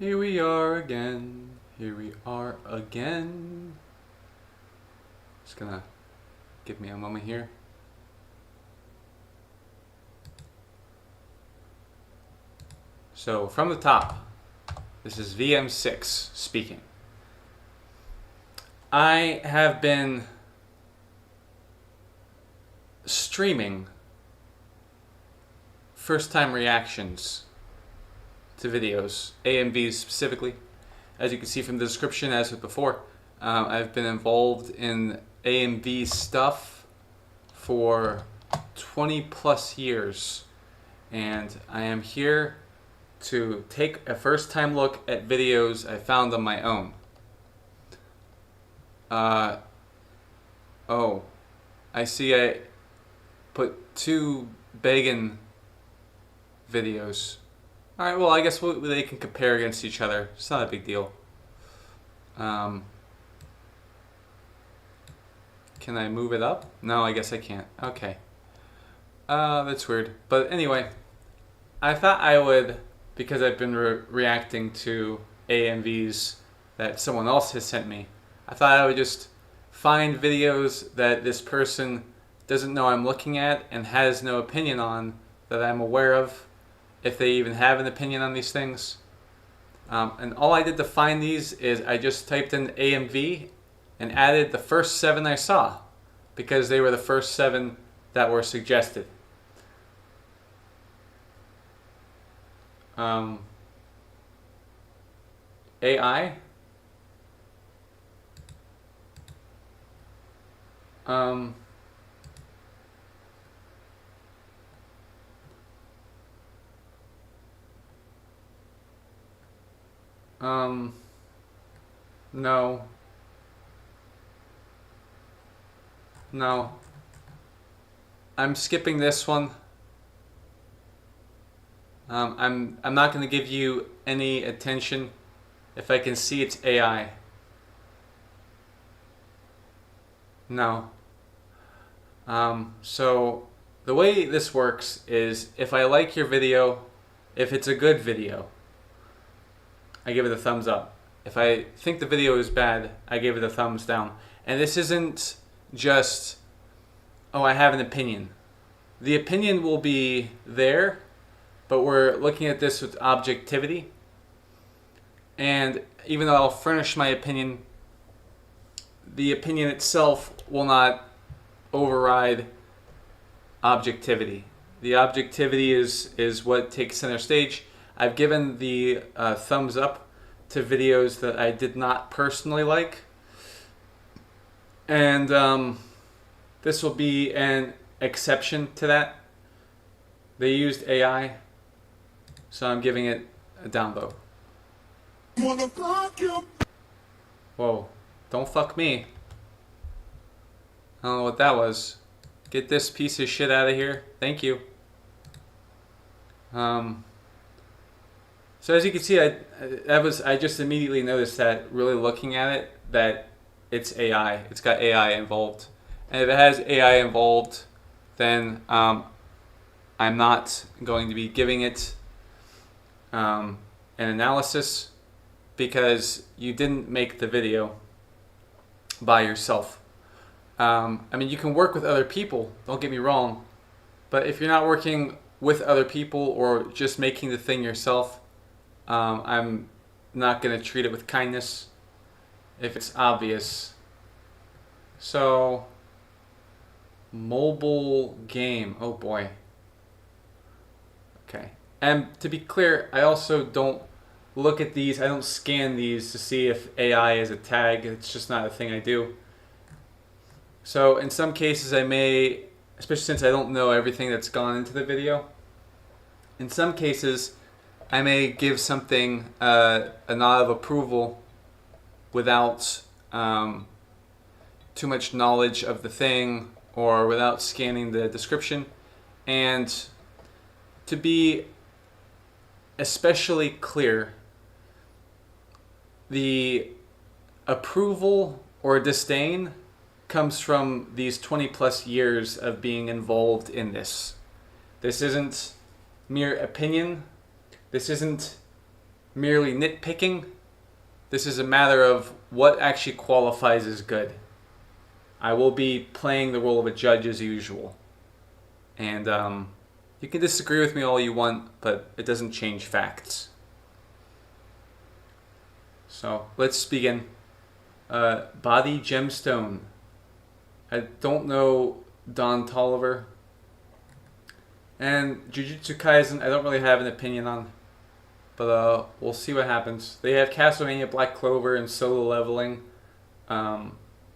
Here we are again. Here we are again. Just gonna give me a moment here. So from the top, this is VM6 speaking. I have been streaming first time reactions to videos, AMVs specifically. As you can see from the description, as with before, I've been involved in AMV stuff for 20 plus years, and I am here to take a first time look at videos I found on my own. Oh, I see I put two Bacon videos. Alright, well I guess they can compare against each other. It's not a big deal. Can I move it up? No, I guess I can't. Okay. That's weird. But anyway, I thought I would, because I've been reacting to AMVs that someone else has sent me, I thought I would just find videos that this person doesn't know I'm looking at and has no opinion on that I'm aware of, if they even have an opinion on these things. And all I did to find these is I just typed in AMV and added the first 7 I saw, because they were the first 7 that were suggested. AI. No. No. I'm skipping this one. I'm not going to give you any attention if I can see it's AI. No. So the way this works is, if I like your video, if it's a good video, I give it a thumbs up. If I think the video is bad, I give it a thumbs down. And this isn't just, oh, I have an opinion. The opinion will be there, but we're looking at this with objectivity. And even though I'll furnish my opinion, the opinion itself will not override objectivity. The objectivity is what takes center stage. I've given the thumbs up to videos that I did not personally like. And this will be an exception to that. They used AI, so I'm giving it a down vote. Whoa, don't fuck me. I don't know what that was. Get this piece of shit out of here. Thank you. So as you can see, I just immediately noticed that, really looking at it, that it's AI. It's got AI involved. And if it has AI involved, then I'm not going to be giving it an analysis, because you didn't make the video by yourself. I mean, you can work with other people, don't get me wrong, but if you're not working with other people or just making the thing yourself, I'm not going to treat it with kindness if it's obvious. So, mobile game, oh boy. Okay, and to be clear, I also don't look at these, I don't scan these to see if AI is a tag. It's just not a thing I do. So in some cases I may, especially since I don't know everything that's gone into the video, in some cases I may give something a nod of approval without too much knowledge of the thing, or without scanning the description. And to be especially clear, the approval or disdain comes from these 20 plus years of being involved in this. This isn't mere opinion. This isn't merely nitpicking. This is a matter of what actually qualifies as good. I will be playing the role of a judge as usual. And you can disagree with me all you want, but it doesn't change facts. So let's begin. Body Gemstone. I don't know Don Tolliver. And Jujutsu Kaisen, I don't really have an opinion on. But we'll see what happens. They have Castlevania, Black Clover, and Solo Leveling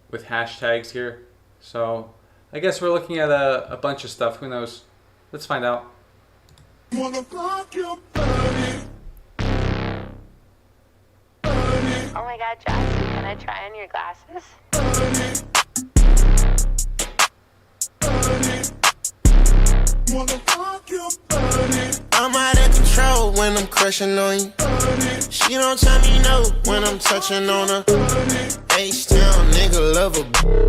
with hashtags here. So I guess we're looking at a bunch of stuff. Who knows? Let's find out. Oh my god, Jackson, can I try on your glasses? I'm out of control when I'm crushing on you. She don't tell me no when I'm touching on her. H-Town nigga love a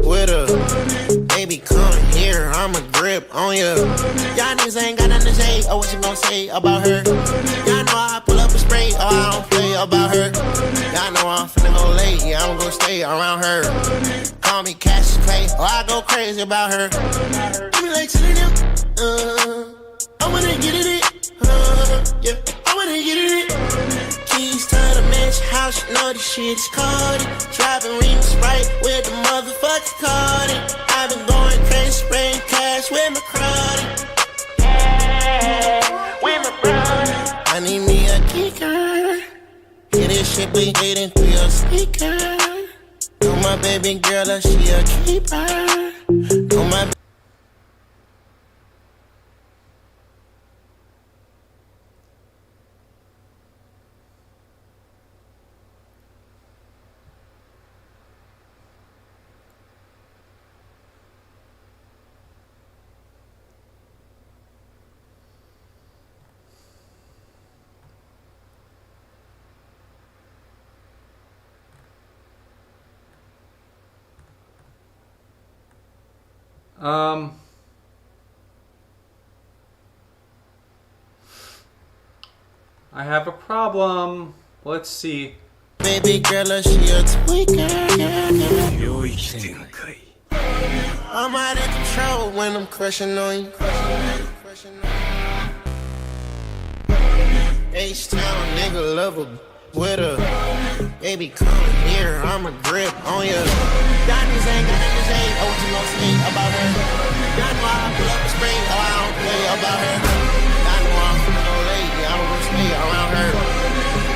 with her. Baby come here, I'ma grip on ya. Y'all niggas ain't got nothing to say. Oh, what you gon' say about her? Y'all know I pull up a spray. Oh, I don't play about her. Y'all know I'm finna go late. Yeah, I'm gonna stay around her. Call me Cassius Clay. Oh, I go crazy about her. Give me like to them. I wanna get it, yeah, I wanna get it. Keys to the mansion house, you know this shit's called it. Driving rings right with the motherfucking card it. I've been going crazy, spraying cash with my crowd. With my brother. I need me a kicker. Hear this shit bleeding through your speaker. Know my baby girl, that she a keeper. Know my I have a problem. Let's see. baby girl, she a tweaker. I'm out of control when I'm crushing on you. H-Town nigga love a with her. Baby come here, I'ma grip on ya. Y'all niggas ain't got nothing to say. Oh, what you gon' say about her? Y'all know I pull up a spray. Oh, I don't play about her. Y'all know I'm finna go late. Yeah, I'm gonna stay around her.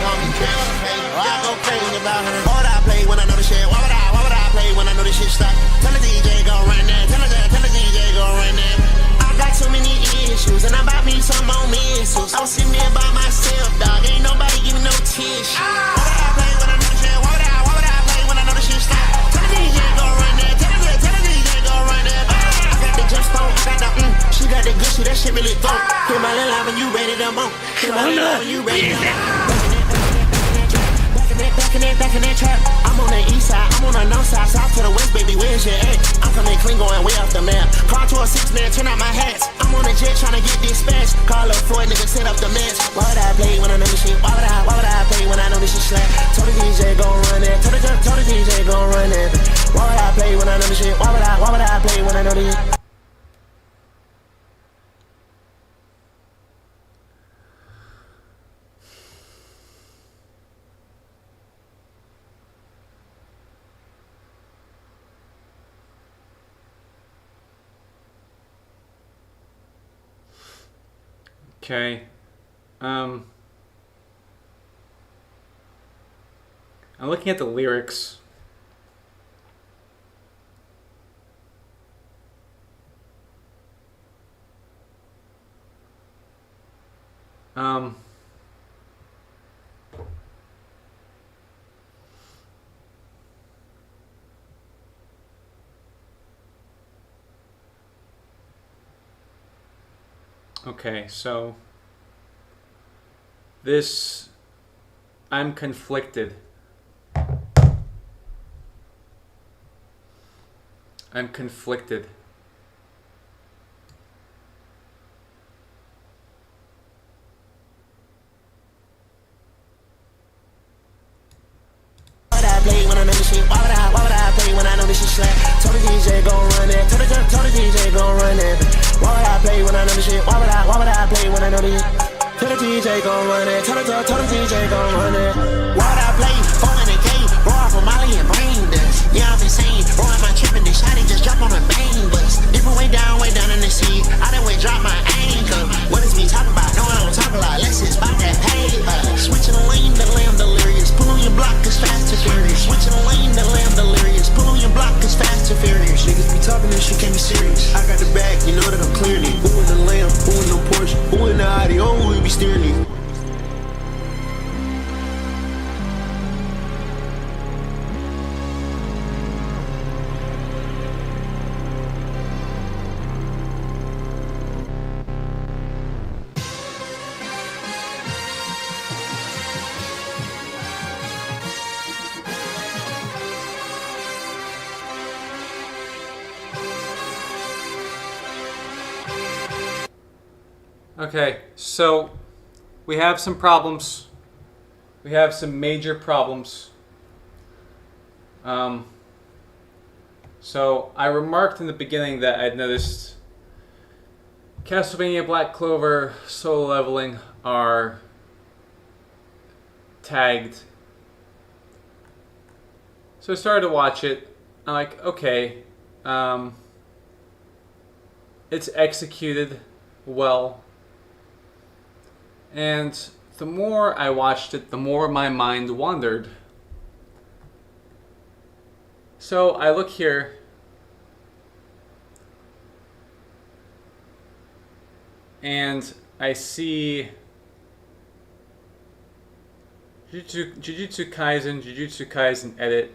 Call me Cassius Clay. Oh, I go crazy about her. Why would I play when I know the shit? Why would I play when I know this shit stop? Tell the DJ go run that. Tell the DJ go run that. I got too many issues and I bought me some more missiles. I was sitting there by myself, dog. Ain't nobody giving no tissue. Why would I play when I know the shit? Why would I play when I know the shit stop? Tell the DJ go run that. Tell the DJ go run that. I got the jump stone. I got the she got the good shit. That shit really dope. Hit my little line when you ready to move. Hit my little line when you ready to move. Back in that trap. I'm on the east side, I'm on the north side, south to the west, baby, where's your at? I'm coming clean, going way off the map. Car to a 6-man, turn out my hats. I'm on a jet trying to get dispatched. Call up Floyd, nigga, set up the match. Why would I play when I know this shit? Why would I play when I know this shit slap? Told the DJ gon' run that. Told the DJ gon' run that. Why would I play when I know this shit? Why would I play when I know this shit? Okay. I'm looking at the lyrics. Okay, so this, I'm conflicted. I'm conflicted. slack. Told the DJ gon' run that. Told the DJ gon' run that. Why would I play when I know the shit? Why would I play when I know the shit? Tell the DJ gon' run it. Tell the DJ gon' run it. Why would I play? 400K, roll off a Molly and brain dust. Yeah, I'm insane. Rolling my chip and the shotty just drop on a bang bus. Different way down in the sea. I done way drop my anchor. What is me talking about? No, I don't talk a lot. Less it's about that paper. Switching the lane, the lamb delirious. Pull on your block, cause fast and furious. Switching the lane, the lamb delirious. Pull on your block, cause fast and furious. Niggas be talking this shit, can't be serious. I got the bag, you know that I'm clearing it. Who in the lamb? Who in the Porsche? Who in the Audi? Oh, who be steering it? Okay, so we have some problems. We have some major problems. So I remarked in the beginning that I'd noticed Castlevania Black Clover solo leveling are tagged. So I started to watch it. I'm like, okay, it's executed well. And the more I watched it, the more my mind wandered. So I look here, and I see Jujutsu Kaisen edit.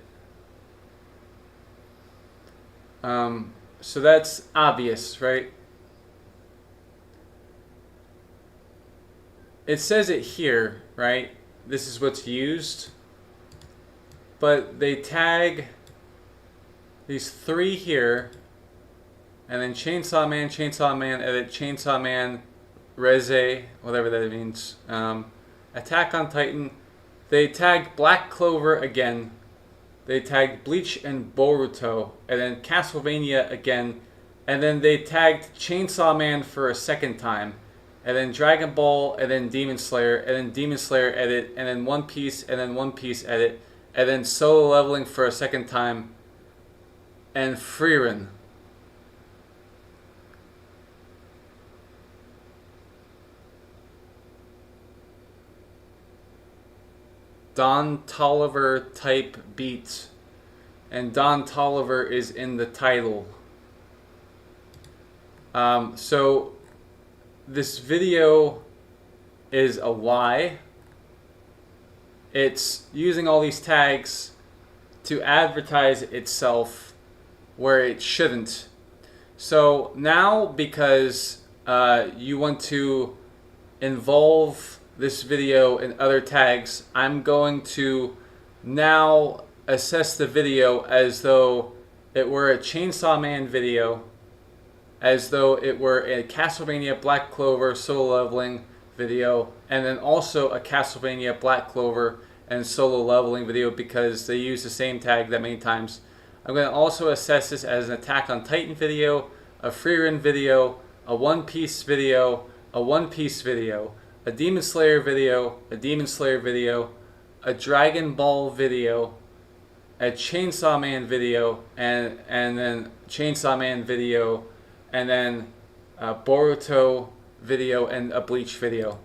So that's obvious, right? It says it here, right? This is what's used. But they tag these three here, and then Chainsaw Man edit, Chainsaw Man, Reze, whatever that means. Attack on Titan. They tagged Black Clover again. They tagged Bleach and Boruto, and then Castlevania again, and then they tagged Chainsaw Man for a second time. And then Dragon Ball, and then Demon Slayer, and then Demon Slayer edit, and then One Piece, and then One Piece edit, and then solo leveling for a second time, and Frieren. Don Toliver type beat, and Don Toliver is in the title. So this video is a lie. It's using all these tags to advertise itself where it shouldn't. So now, because you want to involve this video in other tags, I'm going to now assess the video as though it were a Chainsaw Man video, as though it were a Castlevania Black Clover solo leveling video, and then also a Castlevania Black Clover and solo leveling video because they use the same tag that many times. I'm going to also assess this as an Attack on Titan video, a Frieren video, a One Piece video, a One Piece video, a Demon Slayer video, a Demon Slayer video, a Dragon Ball video, a Chainsaw Man video, and then Chainsaw Man video, and then a Boruto video, and a Bleach video.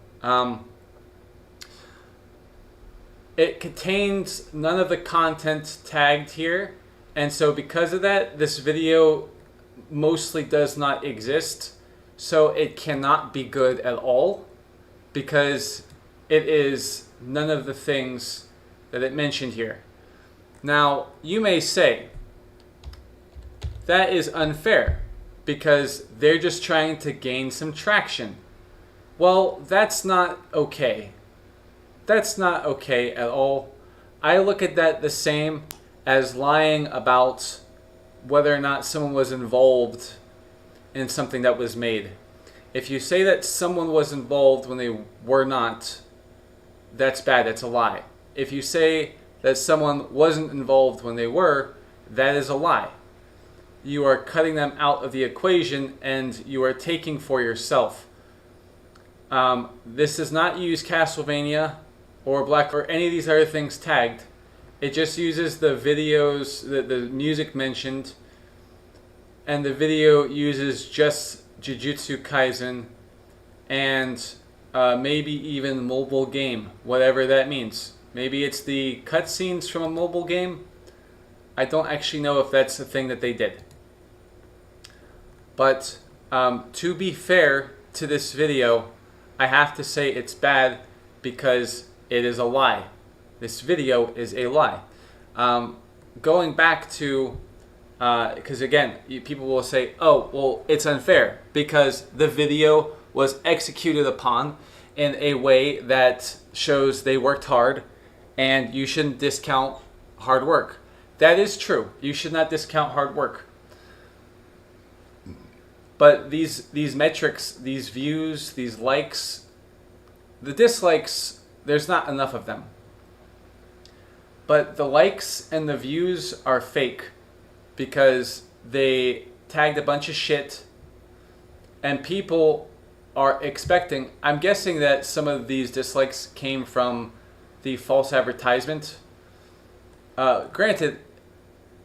It contains none of the content tagged here, and so because of that, this video mostly does not exist, so it cannot be good at all, because it is none of the things that it mentioned here. Now, you may say, that is unfair, because they're just trying to gain some traction. Well, that's not okay. That's not okay at all. I look at that the same as lying about whether or not someone was involved in something that was made. If you say that someone was involved when they were not, that's bad, that's a lie. If you say that someone wasn't involved when they were, that is a lie. you are cutting them out of the equation and you are taking for yourself. This does not use Castlevania or Black or any of these other things tagged. It just uses the videos, the music mentioned, and the video uses just Jujutsu Kaisen and maybe even mobile game, whatever that means. Maybe it's the cutscenes from a mobile game. I don't actually know if that's the thing that they did. But to be fair to this video, I have to say it's bad because it is a lie. This video is a lie. Going back to, because again, people will say, oh, well, it's unfair because the video was executed upon in a way that shows they worked hard and you shouldn't discount hard work. That is true. You should not discount hard work. But these metrics, these views, these likes, the dislikes, there's not enough of them. But the likes and the views are fake because they tagged a bunch of shit and people are expecting. I'm guessing that some of these dislikes came from the false advertisement. Granted,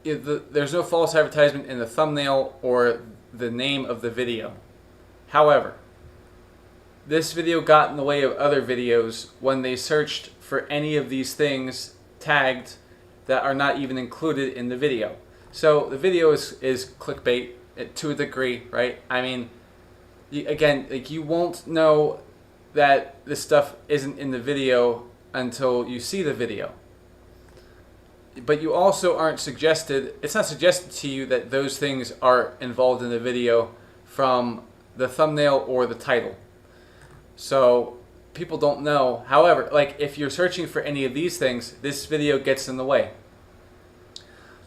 there's no false advertisement in the thumbnail or the name of the video. However, this video got in the way of other videos when they searched for any of these things tagged that are not even included in the video. So the video is clickbait to a degree, right? I mean, again, like, you won't know that this stuff isn't in the video until you see the video. But you also aren't suggested, it's not suggested to you that those things are involved in the video from the thumbnail or the title. So people don't know. However, like, if you're searching for any of these things, this video gets in the way.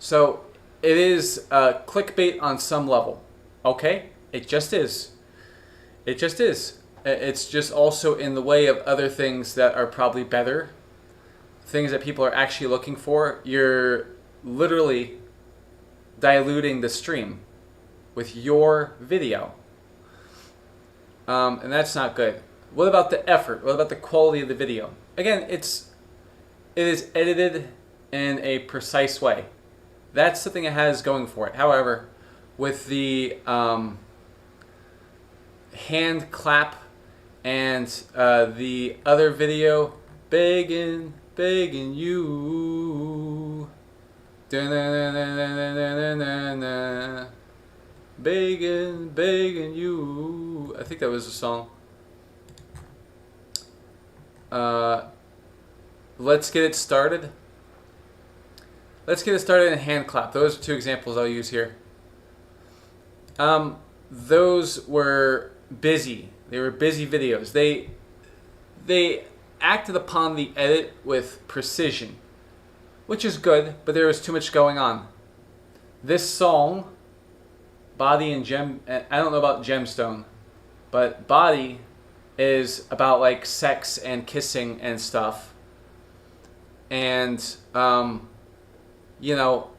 So it is clickbait on some level. Okay? It just is. It just is. It's just also in the way of other things that are probably better. Things that people are actually looking for. You're literally diluting the stream with your video. And that's not good. What about the effort? What about the quality of the video? Again, it is edited in a precise way. That's something it has going for it. However, with the hand clap and the other video, begging you, begging you. I think that was the song. Let's get it started. Let's get it started in hand clap. Those are two examples I'll use here. Those were busy. They were busy videos. They acted upon the edit with precision, which is good, but there was too much going on. This song, Body and Gem, I don't know about Gemstone, but Body is about like sex and kissing and stuff. And, you know,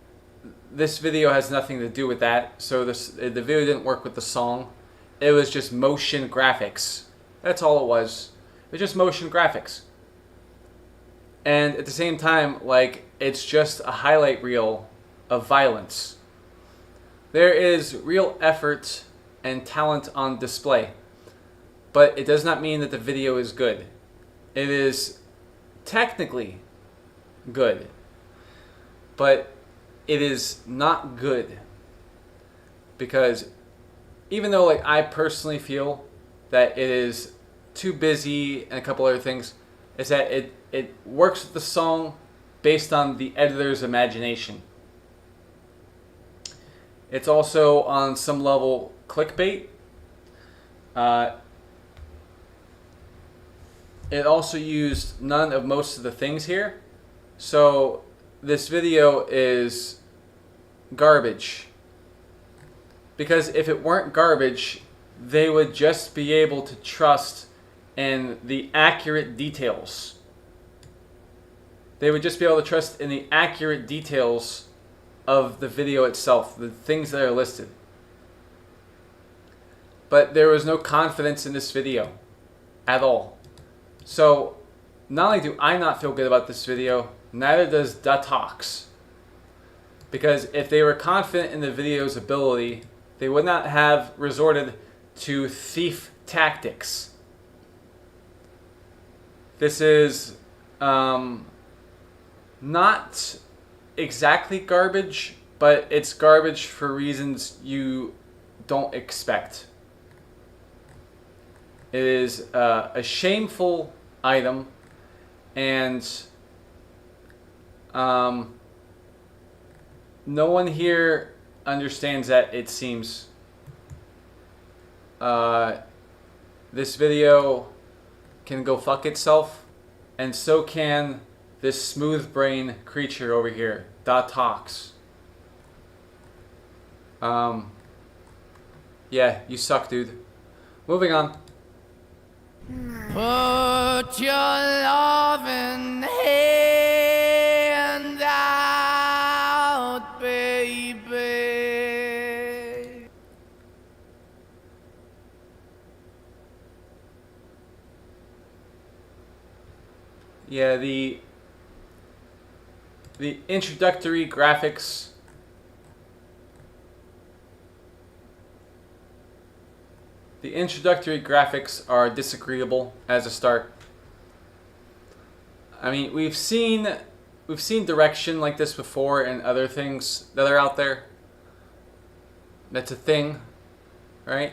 this video has nothing to do with that. So the video didn't work with the song. It was just motion graphics. That's all it was. It was just motion graphics. And at the same time, like, it's just a highlight reel of violence. There is real effort and talent on display. But it does not mean that the video is good. It is technically good. But it is not good. Because even though, like, I personally feel that it is too busy and a couple other things, is that it works with the song based on the editor's imagination. It's also on some level clickbait. It also used none of most of the things here. So this video is garbage. Because if it weren't garbage, they would just be able to trust in the accurate details. They would just be able to trust in the accurate details of the video itself, the things that are listed. But there was no confidence in this video at all. So not only do I not feel good about this video, neither does Datox. Because if they were confident in the video's ability, they would not have resorted to thief tactics. This is not exactly garbage, but it's garbage for reasons you don't expect. It is a shameful item, and no one here understands that, it seems. This video can go fuck itself, and so can this smooth brain creature over here, Datox. Yeah, you suck, dude. Moving on. Put your loving hand out, baby. Yeah, the introductory graphics are disagreeable as a start. I mean, we've seen direction like this before in other things that are out there. That's a thing, right?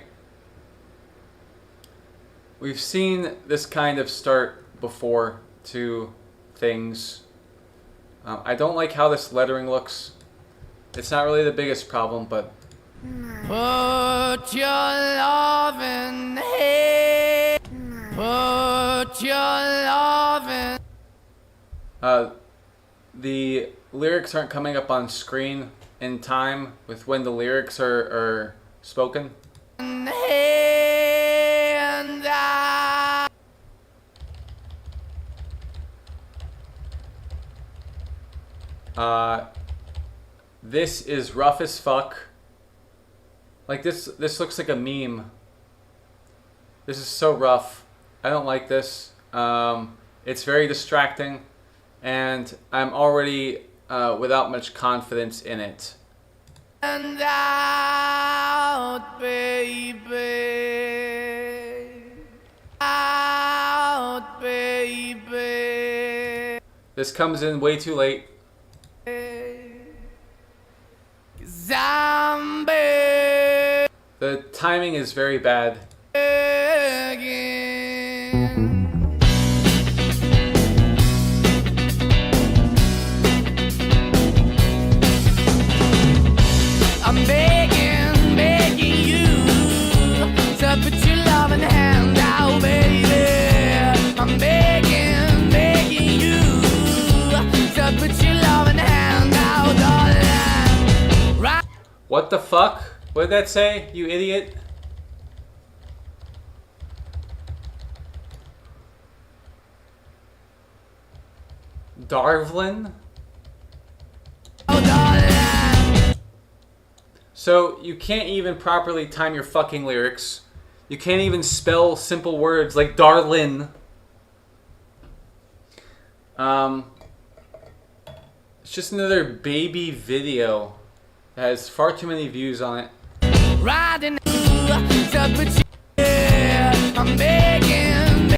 We've seen this kind of start before to things. I don't like how this lettering looks. It's not really the biggest problem, but put your loving hand. Put your loving. The lyrics aren't coming up on screen in time with when the lyrics are spoken. Hand out. This is rough as fuck. Like this looks like a meme. This is so rough. I don't like this. It's very distracting, and I'm already without much confidence in it. And out, baby. Out, baby. This comes in way too late. Zombie. The timing is very bad. Again. I'm begging you to put your loving hand out, baby. I'm begging you to put your loving hand out, darling. Right. What the fuck? What did that say, you idiot? Darvlin? Oh, darling. So you can't even properly time your fucking lyrics. You can't even spell simple words like darlin. It's just another baby video that has far too many views on it. Riding I'm begging.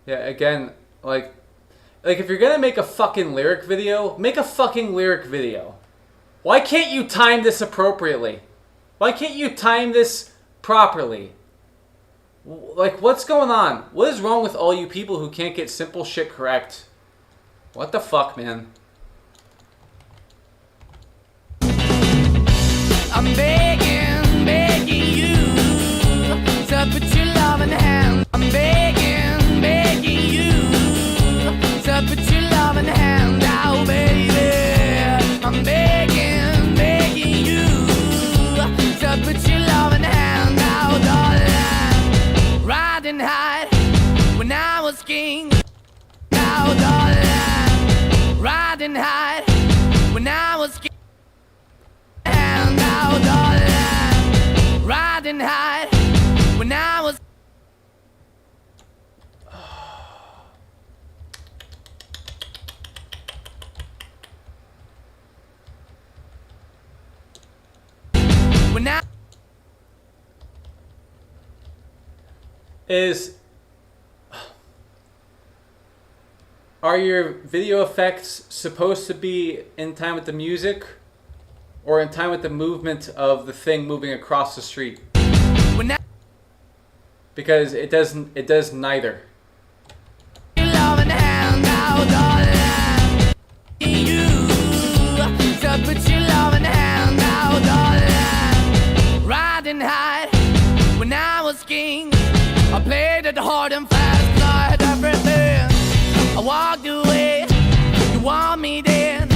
Yeah, again, like if you're gonna make a fucking lyric video, make a fucking lyric video. Why can't you time this appropriately? Why can't you time this properly? Like, what's going on? What is wrong with all you people who can't get simple shit correct? What the fuck, man? I'm begging you to put your loving hand. I'm begging you to put your loving hand out, baby. I'm begging you to put your loving hand out, darling. Riding high when I was king, out, darling. Riding high when I was king. riding high when I was. When I Are your video effects supposed to be in time with the music or in time with the movement of the thing moving across the street? when I Because it does neither. love and hand out all that you so put your love and hand out all that riding high when I was king. I played it hard and fast, 'cause I had everything. I walked away, you want me then,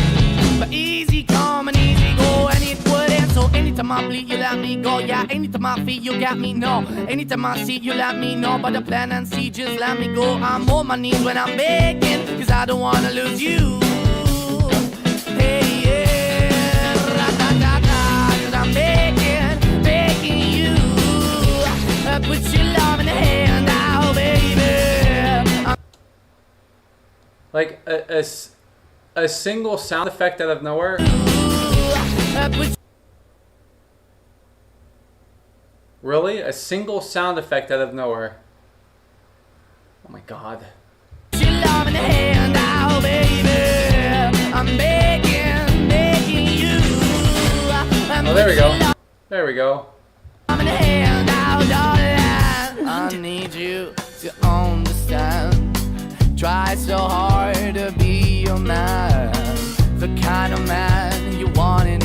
but easy come and easy go, and it wouldn't. So anytime I bleed, you let me go. Yeah, anytime I feel, you got me, no. Anytime I see, you let me know. But the plan and see, just let me go. I'm on my knees when I'm begging, 'cause I don't wanna lose you. Hey, yeah, ra-da-da-da, 'cause I'm begging, begging you. Put your love in the hand out, baby. Like a single sound effect out of nowhere. Really? A single sound effect out of nowhere. Oh my god. Put your love in the hand out, baby. I'm begging, begging you. Oh, there we go. There we go. I'm in the hand out, darling. I need you to understand. Try so hard to be your man, the kind of man you want in.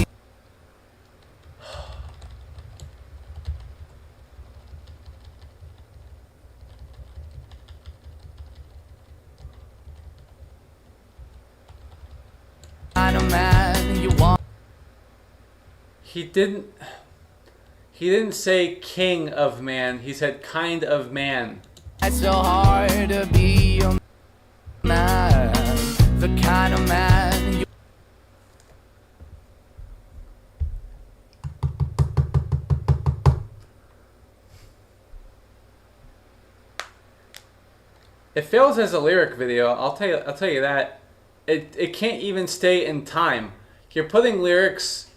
Kind of man you want. He didn't say king of man. He said kind of man. Try so hard to be your man, the kind of man you. It fails as a lyric video. I'll tell you that. It can't even stay in time. You're putting lyrics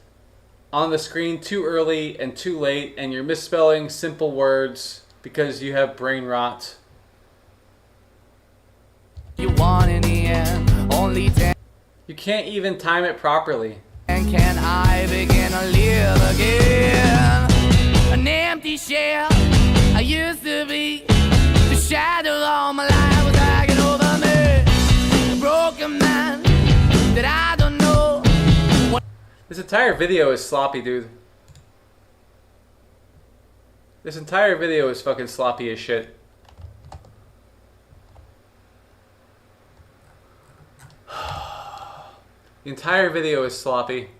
on the screen too early and too late, and you're misspelling simple words because you have brain rot. You want in the end, only then You can't even time it properly. can I begin to live again. An empty shell I used to be, the shadow all my life was hanging over me. A broken man that I don't know what. This entire video is sloppy, dude. This entire video is fucking sloppy as shit. The entire video is sloppy.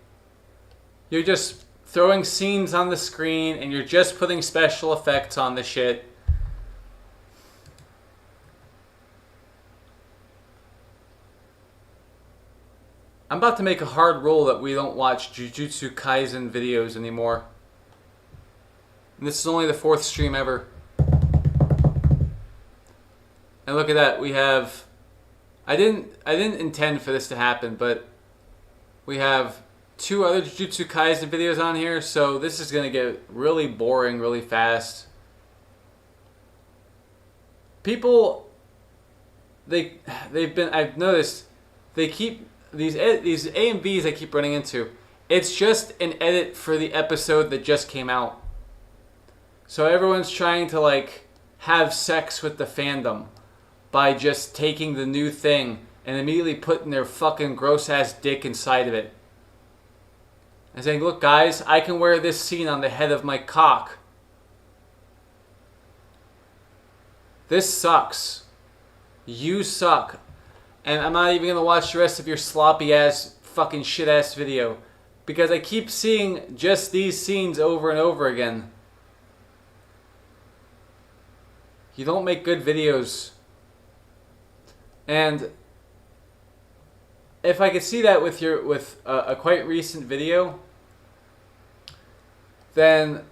You're just throwing scenes on the screen and you're just putting special effects on the shit. I'm about to make a hard rule that we don't watch Jujutsu Kaisen videos anymore. And this is only the 4th stream ever. And look at that, we have... I didn't intend for this to happen, but we have 2 other Jujutsu Kaisen videos on here, so this is gonna get really boring really fast. People, I've noticed they keep these AMVs I keep running into. It's just an edit for the episode that just came out. So everyone's trying to like have sex with the fandom by just taking the new thing and immediately putting their fucking gross ass dick inside of it. And saying, look guys, I can wear this scene on the head of my cock. This sucks. You suck. And I'm not even going to watch the rest of your sloppy ass fucking shit ass video. Because I keep seeing just these scenes over and over again. You don't make good videos. And if I could see that with a quite recent video, then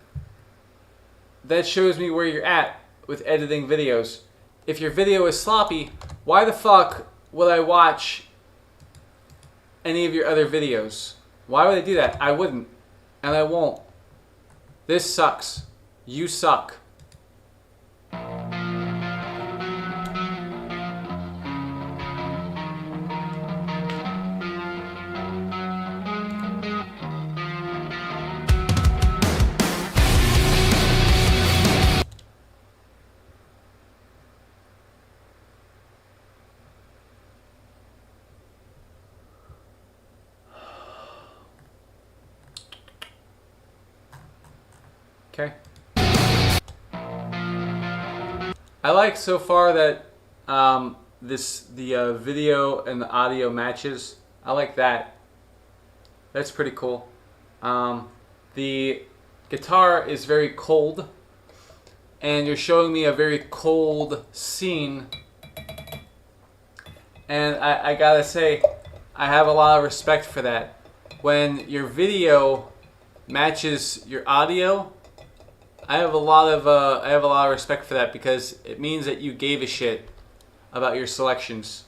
that shows me where you're at with editing videos. If your video is sloppy, why the fuck would I watch any of your other videos? Why would I do that? I wouldn't. And I won't. This sucks. You suck. Okay. I like so far that the video and the audio matches. I like that. That's pretty cool. The guitar is very cold, and you're showing me a very cold scene. And I gotta say, I have a lot of respect for that. When your video matches your audio, I have a lot of respect for that, because it means that you gave a shit about your selections.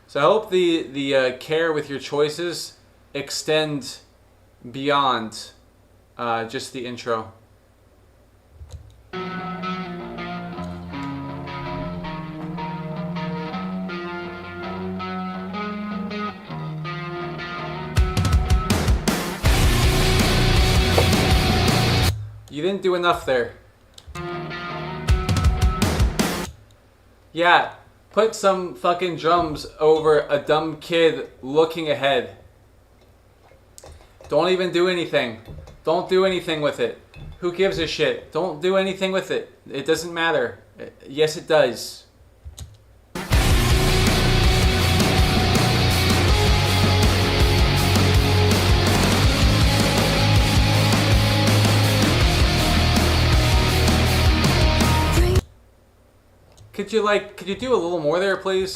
So I hope the care with your choices extend beyond just the intro. You didn't do enough there. Yeah, put some fucking drums over a dumb kid looking ahead. Don't even do anything. Don't do anything with it. Who gives a shit? Don't do anything with it. It doesn't matter. Yes, it does. Could you do a little more there, please?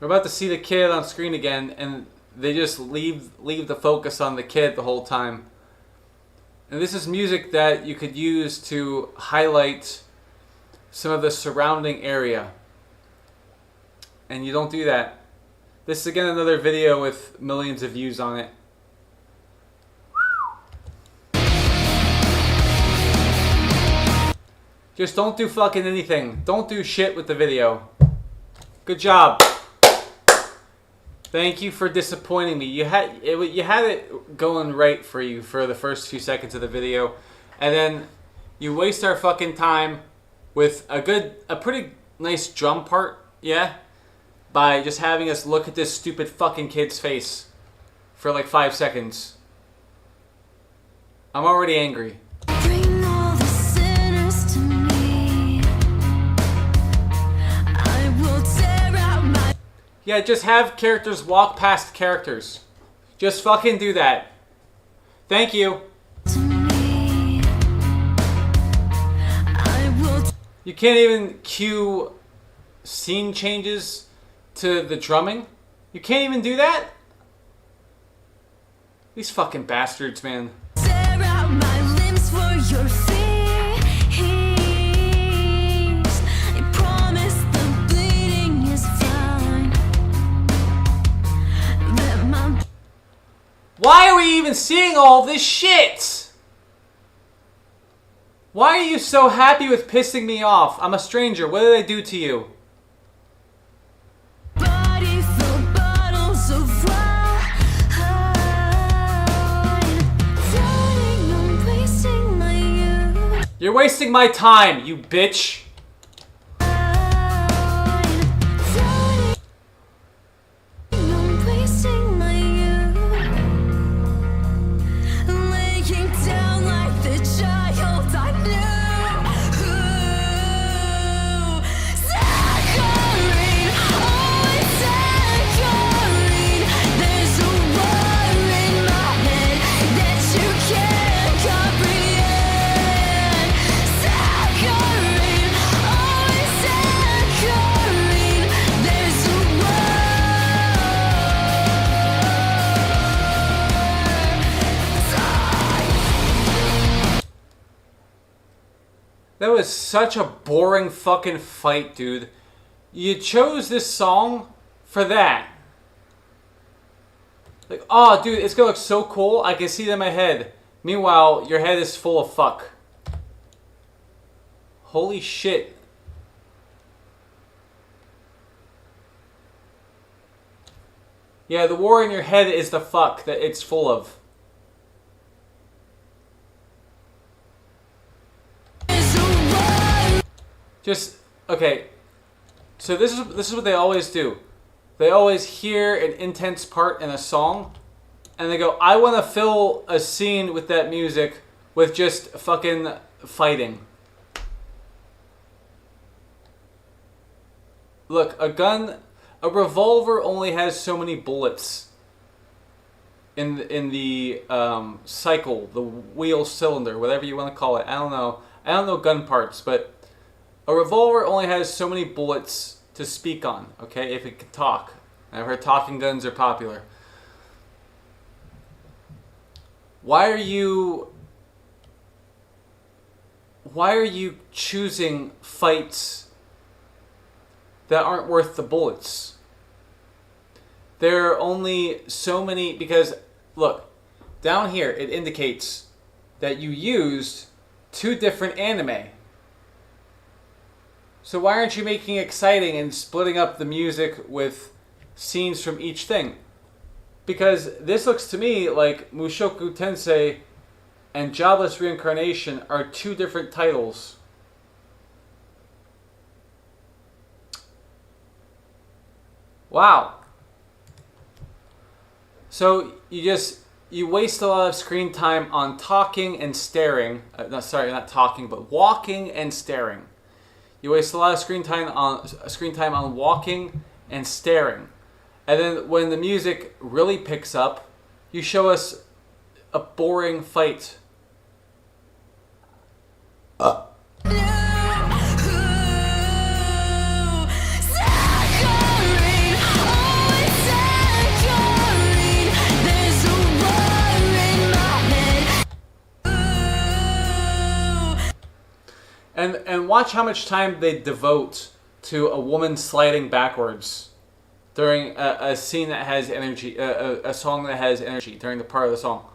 We're about to see the kid on screen again, and they just leave the focus on the kid the whole time. And this is music that you could use to highlight some of the surrounding area. And you don't do that. This is again another video with millions of views on it. Just don't do fucking anything. Don't do shit with the video. Good job. Thank you for disappointing me. You had it going right for you for the first few seconds of the video, and then you waste our fucking time with a pretty nice drum part, yeah, by just having us look at this stupid fucking kid's face for like 5 seconds. I'm already angry. Yeah, just have characters walk past characters. Just fucking do that. Thank you. You can't even cue scene changes to the drumming. You can't even do that? These fucking bastards, man. Tear out my limbs for your face. I promise the bleeding is fine. Why are we even seeing all this shit? Why are you so happy with pissing me off? I'm a stranger. What did I do to you? You're wasting my time, you bitch. That was such a boring fucking fight, dude. You chose this song for that. Like, oh, dude, it's gonna look so cool. I can see it in my head. Meanwhile, your head is full of fuck. Holy shit. Yeah, the war in your head is the fuck that it's full of. Just, okay. So this is what they always do. They always hear an intense part in a song, and they go, I want to fill a scene with that music with just fucking fighting. Look, a revolver only has so many bullets in the cycle, the wheel cylinder, whatever you want to call it. I don't know gun parts, but a revolver only has so many bullets to speak on, okay, if it can talk. I've heard talking guns are popular. Why are you choosing fights that aren't worth the bullets? There are only so many, because look, down here it indicates that you used 2 different anime. So why aren't you making it exciting and splitting up the music with scenes from each thing? Because this looks to me like Mushoku Tensei and Jobless Reincarnation are 2 different titles. Wow. So you waste a lot of screen time on talking and staring. Not talking, but walking and staring. You waste a lot of screen time on walking and staring. And then when the music really picks up, you show us a boring fight. And watch how much time they devote to a woman sliding backwards during a scene that has energy, a song that has energy during the part of the song.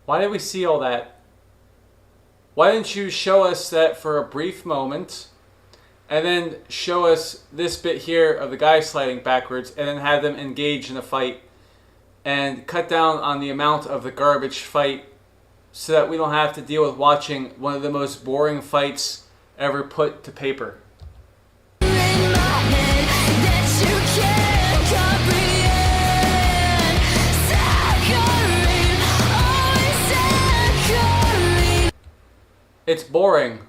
Why did we see all that? Why didn't you show us that for a brief moment, and then show us this bit here of the guy sliding backwards, and then have them engage in a fight, and cut down on the amount of the garbage fight, so that we don't have to deal with watching one of the most boring fights ever put to paper. It's boring,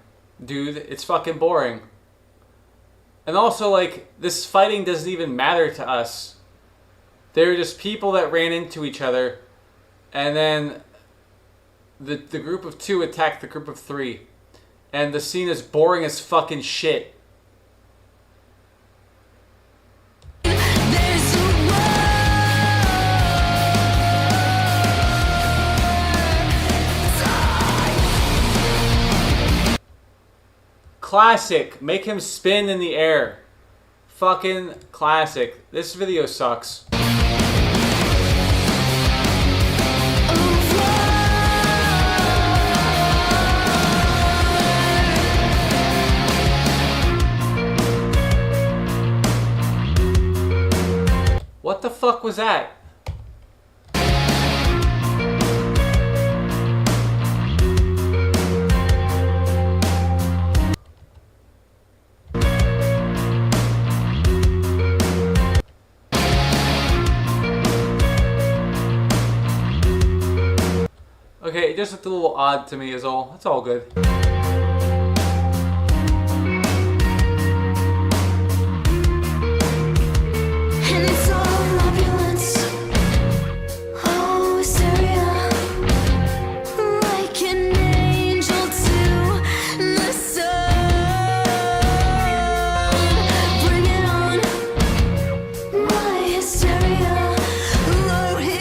dude. It's fucking boring. And also, like, this fighting doesn't even matter to us. They're just people that ran into each other, and then the group of 2 attacked the group of 3. And the scene is boring as fucking shit. Classic. Make him spin in the air. Fucking classic. This video sucks. What the fuck was that? Okay, it just looked a little odd to me is all. It's all good. Hysteria, loaded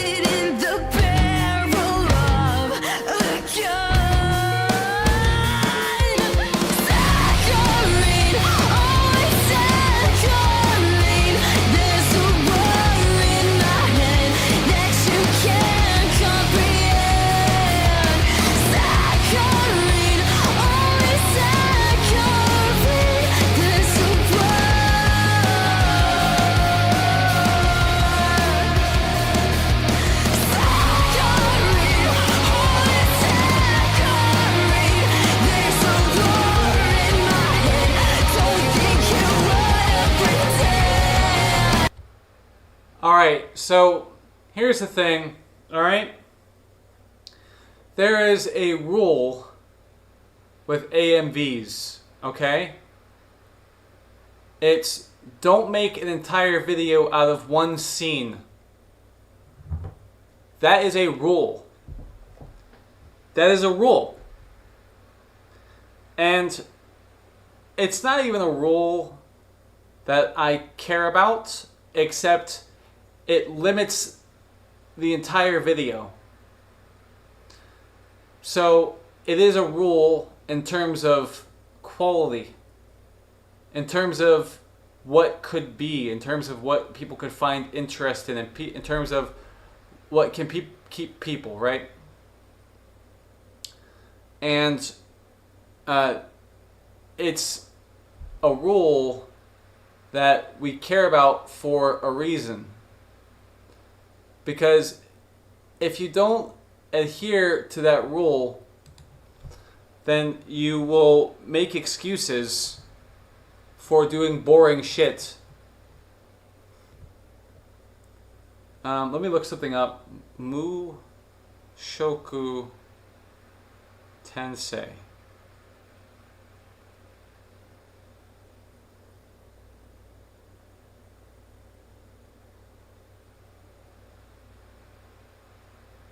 So here's the thing, all right? There is a rule with AMVs, okay? It's don't make an entire video out of one scene. That is a rule. That is a rule. And it's not even a rule that I care about, except it limits the entire video. So it is a rule in terms of quality, in terms of what could be, in terms of what people could find interesting, in terms of what can keep people, right? And it's a rule that we care about for a reason. Because if you don't adhere to that rule, then you will make excuses for doing boring shit. Let me look something up. Mushoku Tensei.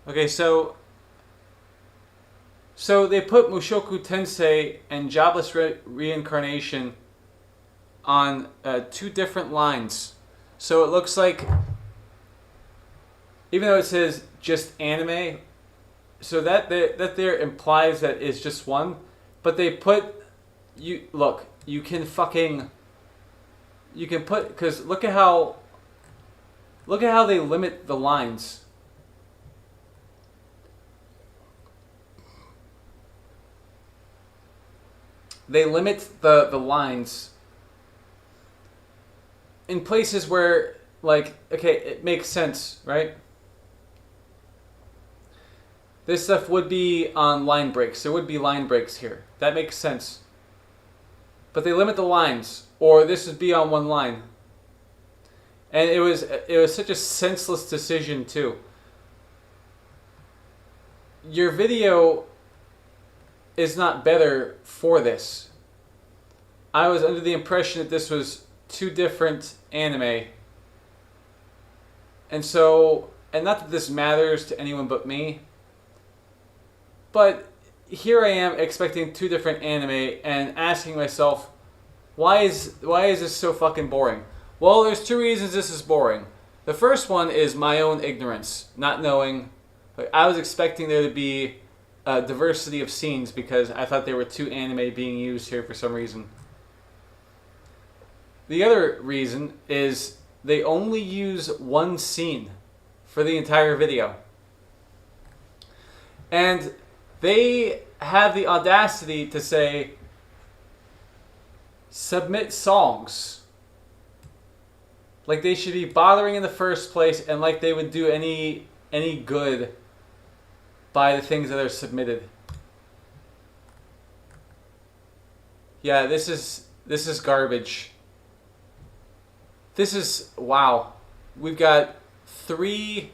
Okay, so they put Mushoku Tensei and Jobless Reincarnation on 2 different lines. So it looks like, even though it says just anime, so that there implies that it's just one, but they put, you can put, because look at how they limit the lines. They limit the lines in places where, like, okay, it makes sense, right? This stuff would be on line breaks. There would be line breaks here. That makes sense. But they limit the lines, or this would be on one line. And it was such a senseless decision too. Your video is not better for this. I was under the impression that this was 2 different anime. And so, and not that this matters to anyone but me, but here I am expecting 2 different anime and asking myself, why is this so fucking boring? Well, there's 2 reasons this is boring. The first one is my own ignorance, not knowing. Like, I was expecting there to be a diversity of scenes because I thought there were 2 anime being used here for some reason. The other reason is they only use 1 scene for the entire video. And they have the audacity to say, submit songs. Like they should be bothering in the first place, and like they would do any good by the things that are submitted. Yeah, this is garbage. This is, wow. We've got 3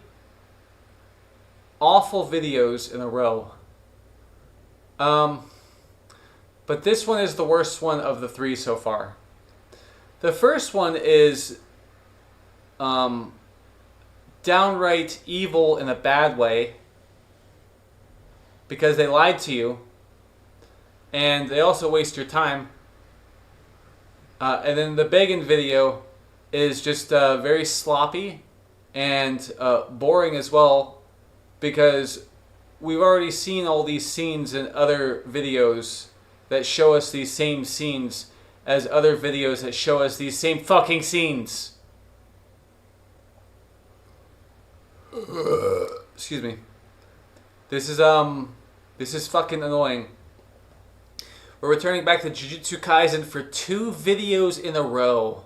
awful videos in a row. But this one is the worst one of the 3 so far. The first one is downright evil in a bad way because they lied to you and they also waste your time. And then the begging video is just very sloppy and boring as well, because we've already seen all these scenes in other videos that show us these same scenes as other videos that show us these same fucking scenes. Excuse me. This is fucking annoying. We're returning back to Jujutsu Kaisen for 2 videos in a row.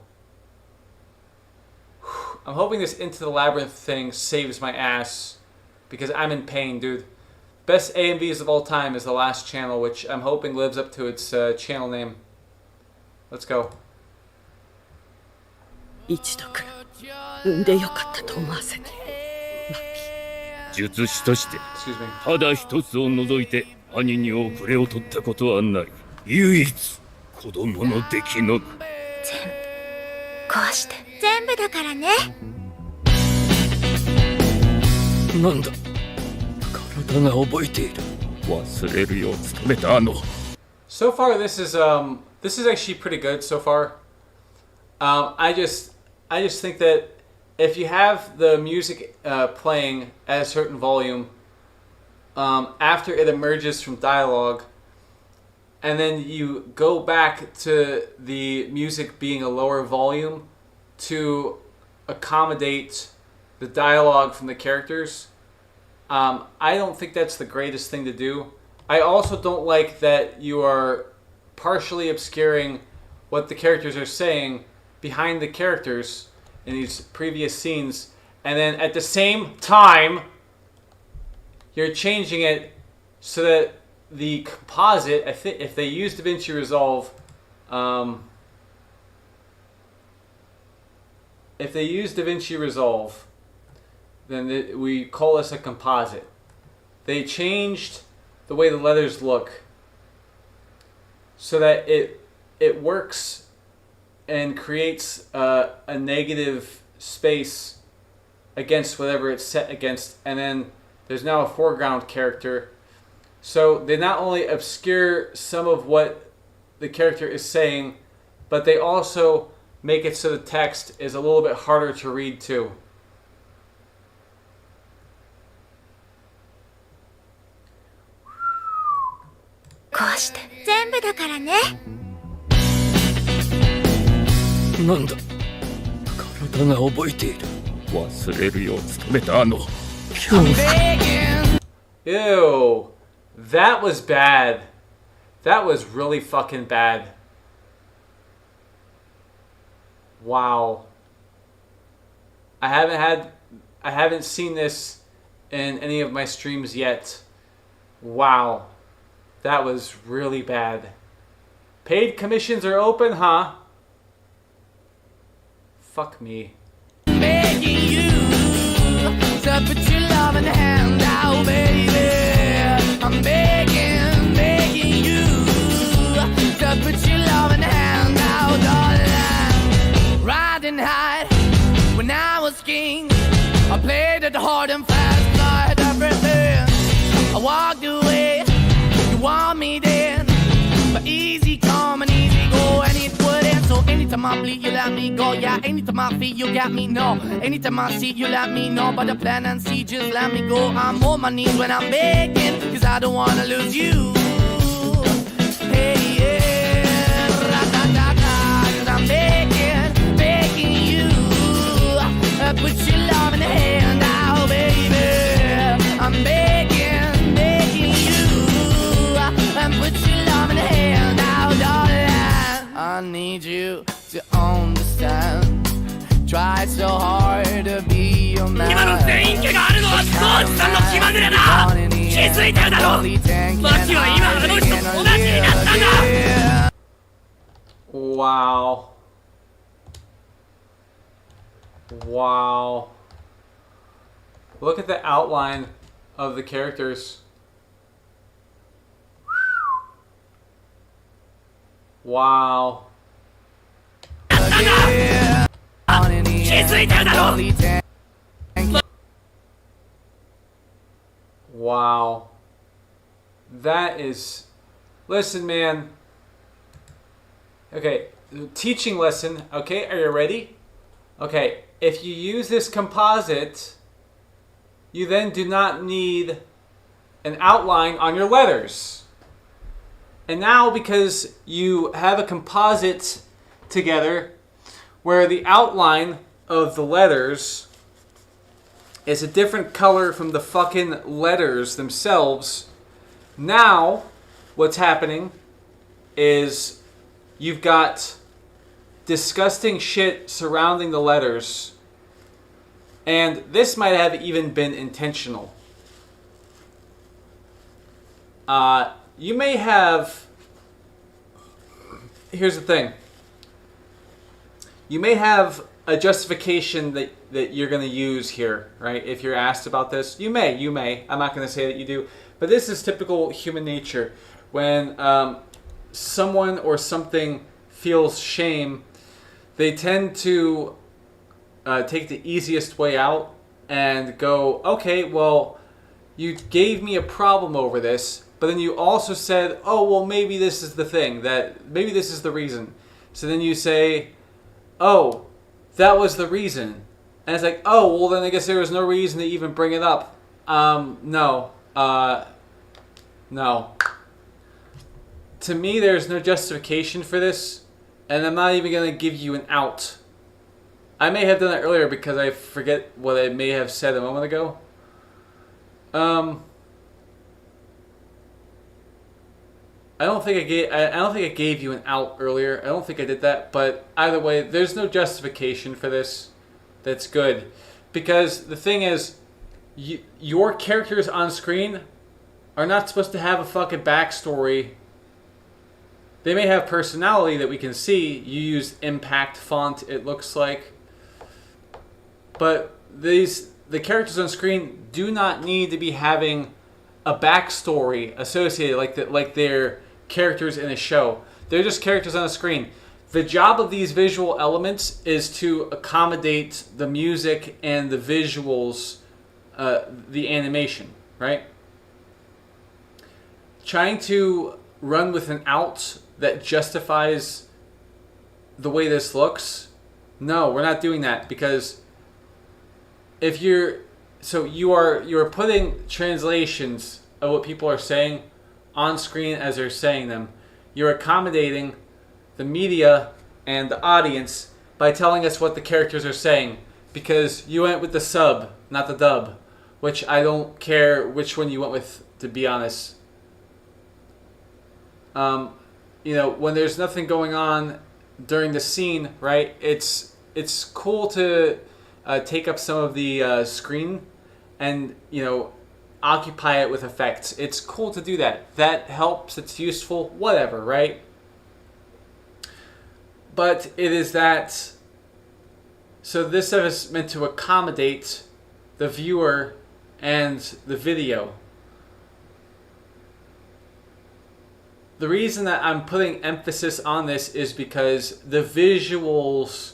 I'm hoping this Into the Labyrinth thing saves my ass, because I'm in pain, dude. Best AMVs of all time is the last channel, which I'm hoping lives up to its channel name. Let's go. 一と来る産んでよかったと思わせて。術師として Excuse me. ただ一つを除いて兄に遅れを取ったことはない。唯一子供の出来の壊して。全部だからね。なんだ、体が覚えている。忘れるよう努めたSo far, this is actually pretty good so far. I just think that if you have the music playing at a certain volume after it emerges from dialogue, and then you go back to the music being a lower volume to accommodate the dialogue from the characters, I don't think that's the greatest thing to do. I also don't like that you are partially obscuring what the characters are saying behind the characters in these previous scenes, and then at the same time you're changing it so that the composite, if they use DaVinci Resolve, then we call this a composite. They changed the way the letters look so that it works and creates a negative space against whatever it's set against, and then there's now a foreground character. So they not only obscure some of what the character is saying, but they also make it so the text is a little bit harder to read too. Ew, that was bad. That was really fucking bad. Wow. I haven't seen this in any of my streams yet. Wow. That was really bad. Paid commissions are open, huh? Fuck me. Begging you to put your love in the hand out, baby. I'm begging you to put your love in the hand out, darling. Riding high when I was king, I played it hard and fast, tried everything. I walked away, you want me then, but easy come and easy go, and it wouldn't. So anytime I bleed, you let me go. Yeah, anytime I feel, you got me, no. Anytime I see, you let me know. But the plan and see, just let me go. I'm on my knees when I'm begging, cause I don't wanna lose you. Hey, yeah, ra-da-da-da, cause I'm begging you. Put your love in the hand out, baby. I'm begging you. Put your love in the hand out, darling. I need you to understand. Tried so hard to be your man. 今の全員家があるのはソーチさんの気まぐれだ。気づいてるだろ。マキは今あの人と同じになったんだ。 Wow. Wow. Look at the outline of the characters. Wow. Wow. That is... Listen, man. Okay, teaching lesson. Okay, are you ready? Okay, if you use this composite, you then do not need an outline on your letters. And now, because you have a composite together where the outline of the letters is a different color from the fucking letters themselves, now what's happening is you've got disgusting shit surrounding the letters, and this might have even been intentional. You may have... Here's the thing. You may have a justification that you're going to use here, right? If you're asked about this, you may. I'm not going to say that you do, but this is typical human nature. When someone or something feels shame, they tend to take the easiest way out and go, okay, well, you gave me a problem over this, but then you also said, oh, well, maybe this is the thing, maybe this is the reason. So then you say, oh, that was the reason. And it's like, oh, well, then I guess there was no reason to even bring it up. No. No. To me, there's no justification for this, and I'm not even going to give you an out. I may have done it earlier because I forget what I may have said a moment ago. I don't think I gave you an out earlier. I don't think I did that, but either way, there's no justification for this. That's good, because the thing is, your characters on screen are not supposed to have a fucking backstory. They may have personality that we can see. You use impact font, it looks like, but the characters on screen do not need to be having a backstory associated like they're characters in a show. They're just characters on the screen. The job of these visual elements is to accommodate the music and the visuals, the animation, right? Trying to run with an out that justifies the way this looks, no, we're not doing that, because if you're putting translations of what people are saying on screen as they're saying them. You're accommodating the media and the audience by telling us what the characters are saying, because you went with the sub, not the dub, which I don't care which one you went with, to be honest. When there's nothing going on during the scene, right? It's cool to take up some of the screen and occupy it with effects. It's cool to do that. That helps. It's useful. Whatever, right? But it is that. So this stuff is meant to accommodate the viewer and the video. The reason that I'm putting emphasis on this is because the visuals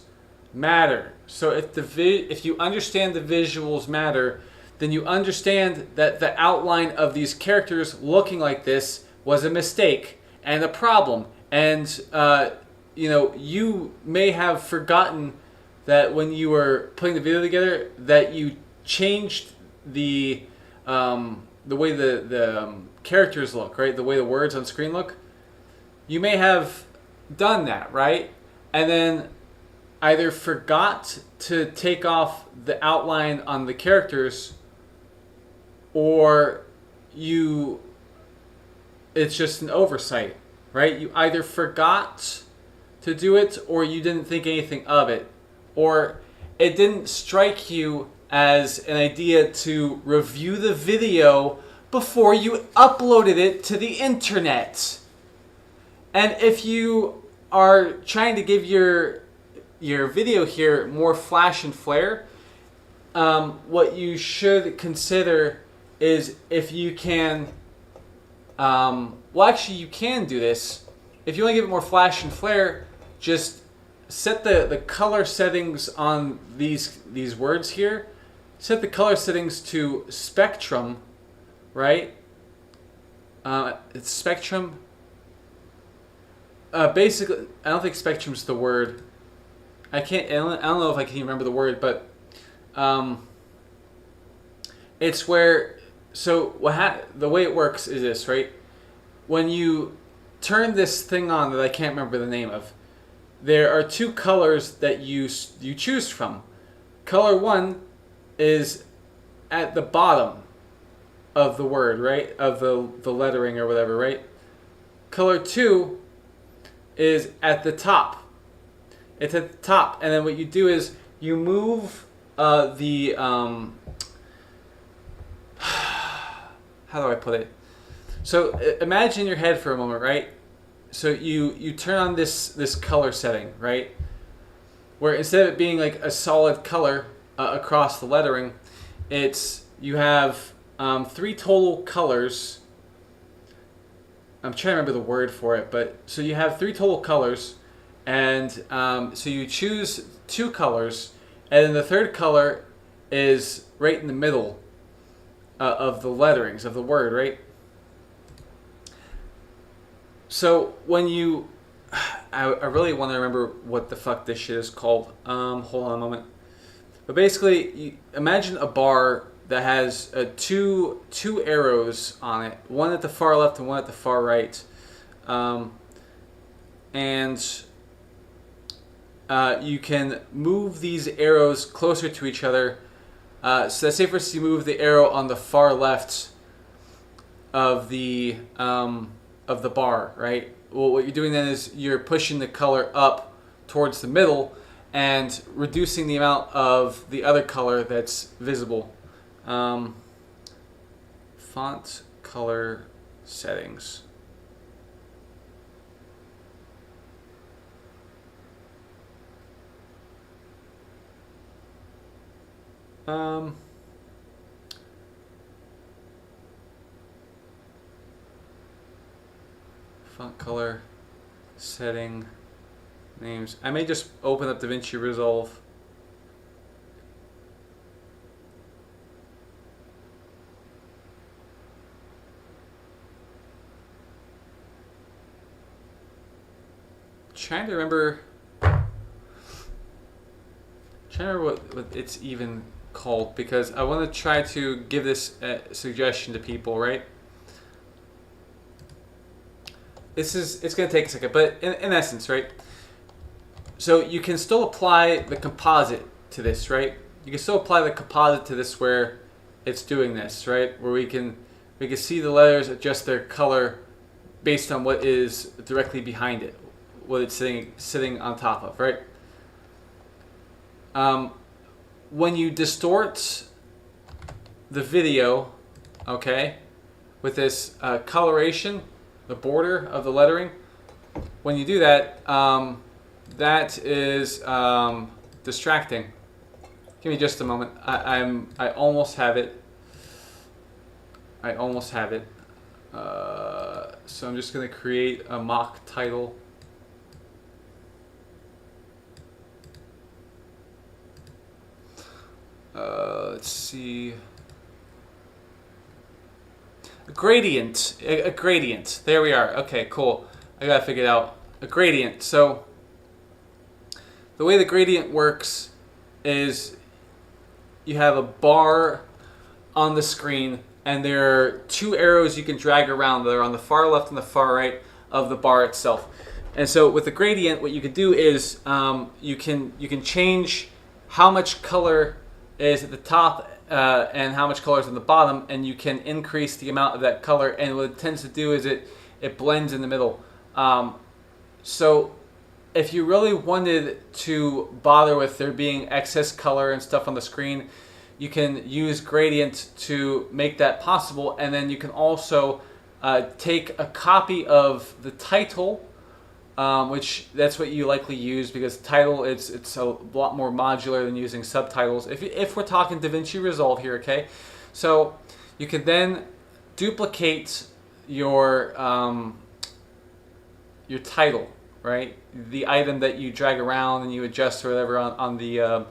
matter. So if you understand the visuals matter, then you understand that the outline of these characters looking like this was a mistake and a problem. And you may have forgotten that when you were putting the video together, that you changed the way the characters look, right? The way the words on screen look. You may have done that, right? And then either forgot to take off the outline on the characters, or it's just an oversight, right? You either forgot to do it, or you didn't think anything of it, or it didn't strike you as an idea to review the video before you uploaded it to the internet. And if you are trying to give your video here more flash and flare, what you should consider is if you can, actually you can do this. If you want to give it more flash and flare, just set the color settings on these words here. Set the color settings to spectrum, right? It's spectrum. Basically, I don't think spectrum's the word. I don't know if I can remember the word, but it's where. So the way it works is this, right? When you turn this thing on that I can't remember the name of, there are two colors that you choose from. Color 1 is at the bottom of the word, right? Of the lettering or whatever, right? Color 2 is at the top. It's at the top, and then what you do is you move the how do I put it? So imagine in your head for a moment, right? So you turn on this color setting, right? where instead of it being like a solid color across the lettering, you have 3 total colors. I'm trying to remember the word for it, but so you have 3 total colors, and so you choose 2 colors, and then the third color is right in the middle of the letterings of the word, right? So when you, I really want to remember what the fuck this shit is called. Hold on a moment. But basically, you imagine a bar that has two arrows on it, one at the far left and one at the far right, and you can move these arrows closer to each other. So let's say, for instance, you move the arrow on the far left of the bar, right? Well, what you're doing then is you're pushing the color up towards the middle and reducing the amount of the other color that's visible. Font color settings. Font color setting names. I may just open up DaVinci Resolve. Trying to remember what it's even called, because I want to try to give this suggestion to people, right? It's going to take a second, but in essence, right? So you can still apply the composite to this, right? You can still apply the composite to this where it's doing this, right? Where we can see the letters adjust their color based on what is directly behind it, what it's sitting on top of, right? When you distort the video, okay, with this coloration, the border of the lettering, when you do that, that is distracting. Give me just a moment. I almost have it. So I'm just going to create a mock title. Let's see. A gradient. A gradient. There we are. Okay, cool. I gotta figure it out. A gradient. So the way the gradient works is you have a bar on the screen, and there are 2 arrows you can drag around that are on the far left and the far right of the bar itself. And so with the gradient, what you can do is you can change how much color is at the top and how much color is on the bottom, and you can increase the amount of that color. And what it tends to do is it blends in the middle. So if you really wanted to bother with there being excess color and stuff on the screen, you can use gradient to make that possible. And then you can also take a copy of the title, which that's what you likely use, because title it's a lot more modular than using subtitles. If we're talking DaVinci Resolve here, okay, so you can then duplicate your title, right? The item that you drag around and you adjust or whatever on the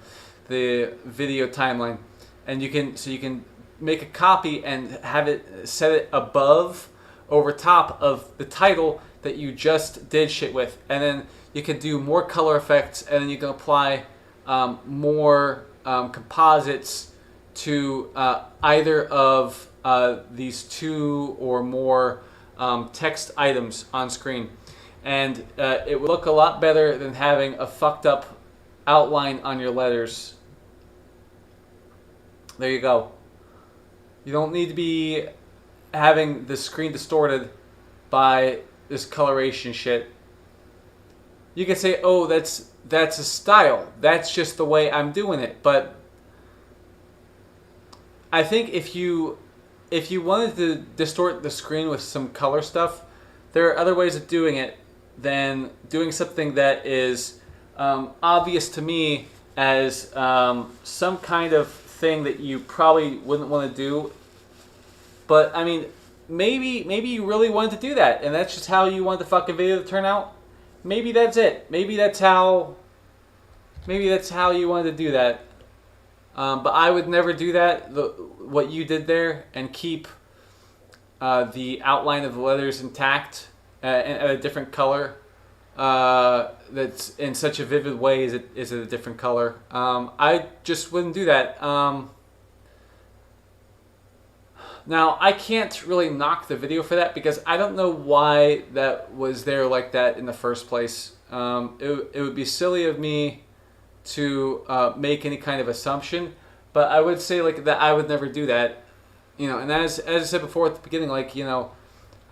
video timeline, and you can make a copy and have it set it above, over top of the title that you just did shit with, and then you can do more color effects, and then you can apply more composites to either of these 2 or more text items on screen, and it will look a lot better than having a fucked up outline on your letters. There you go. You don't need to be having the screen distorted by this coloration shit. You can say, oh, that's a style. That's just the way I'm doing it. But I think if you wanted to distort the screen with some color stuff, there are other ways of doing it than doing something that is obvious to me as some kind of thing that you probably wouldn't want to do. But I mean, maybe you really wanted to do that, and that's just how you want the fucking video to turn out. Maybe that's it. Maybe that's how you wanted to do that. But I would never do that. What you did there, and keep the outline of the letters intact at a different color. That's in such a vivid way. Is it a different color? I just wouldn't do that. Now, I can't really knock the video for that because I don't know why that was there like that in the first place. It would be silly of me to make any kind of assumption, but I would say like that I would never do that. You know, and as I said before at the beginning, like, you know,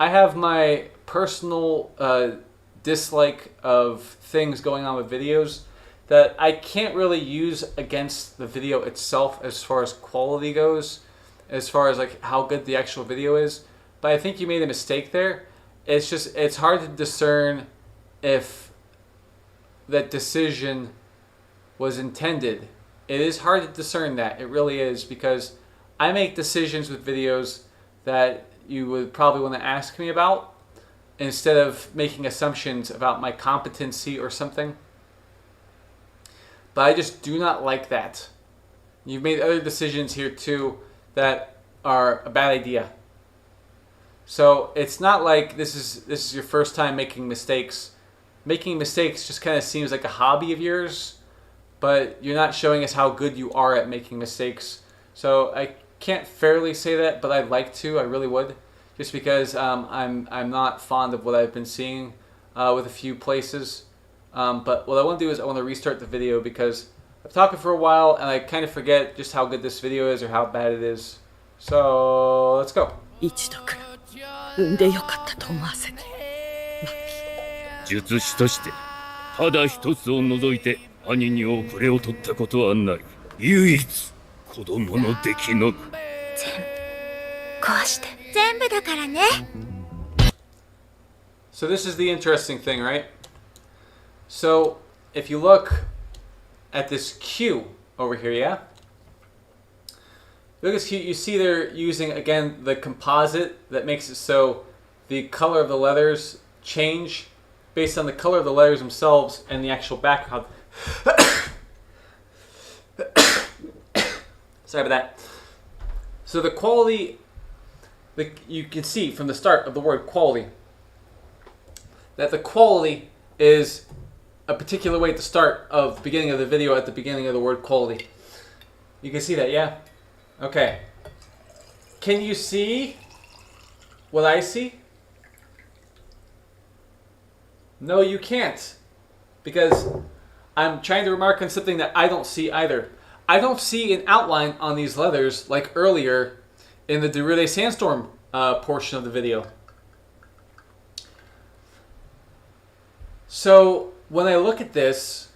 I have my personal dislike of things going on with videos that I can't really use against the video itself as far as quality goes, as far as like how good the actual video is. But I think you made a mistake there. It's hard to discern if that decision was intended. It is hard to discern that. It really is, because I make decisions with videos that you would probably want to ask me about instead of making assumptions about my competency or something. But I just do not like that. You've made other decisions here too that are a bad idea. So it's not like this is your first time making mistakes. Making mistakes just kind of seems like a hobby of yours, but you're not showing us how good you are at making mistakes. So I can't fairly say that, but I'd like to. I really would, just because I'm not fond of what I've been seeing with a few places. But what I want to do is I want to restart the video because I've talking for a while and I kind of forget just how good this video is or how bad it is. So let's go. 一度くらい産んでよかったと思わせて。術師としてただ一つを除いて兄に遅れを取ったことはない。唯一子供の出来の全部壊して。全部だからね。So this is the interesting thing, right? So if you look at this Q over here, yeah? Look at this Q, you see they're using, again, the composite that makes it so the color of the letters change based on the color of the letters themselves and the actual background. Sorry about that. So the quality, you can see from the start of the word quality, that the quality is a particular way at the start of the beginning of the video, at the beginning of the word quality. You can see that, yeah? Okay. Can you see what I see? No, you can't. Because I'm trying to remark on something that I don't see either. I don't see an outline on these letters like earlier in the Derude Sandstorm portion of the video. So when I look at this,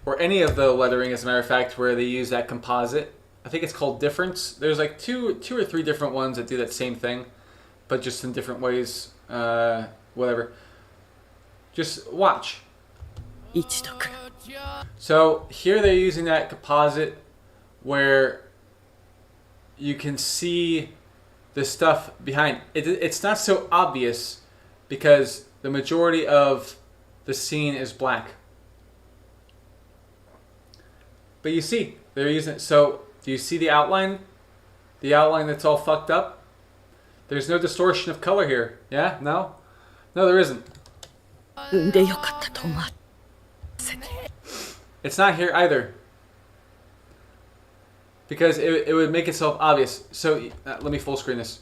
or any of the lettering as a matter of fact, where they use that composite, I think it's called difference. There's like two or three different ones that do that same thing, but just in different ways. Whatever. Just watch. So here they're using that composite where you can see the stuff behind. It's not so obvious because the majority of the scene is black. But you see, they're using it. So do you see the outline? The outline that's all fucked up? There's no distortion of color here. Yeah? No? No, there isn't. It's not here either. Because it would make itself obvious. So let me full screen this.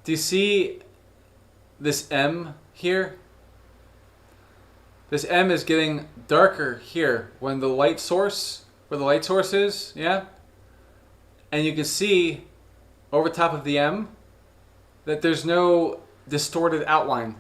Do you see this M here? This M is getting darker here when the light source, where the light source is, yeah? And you can see over top of the M that there's no distorted outline.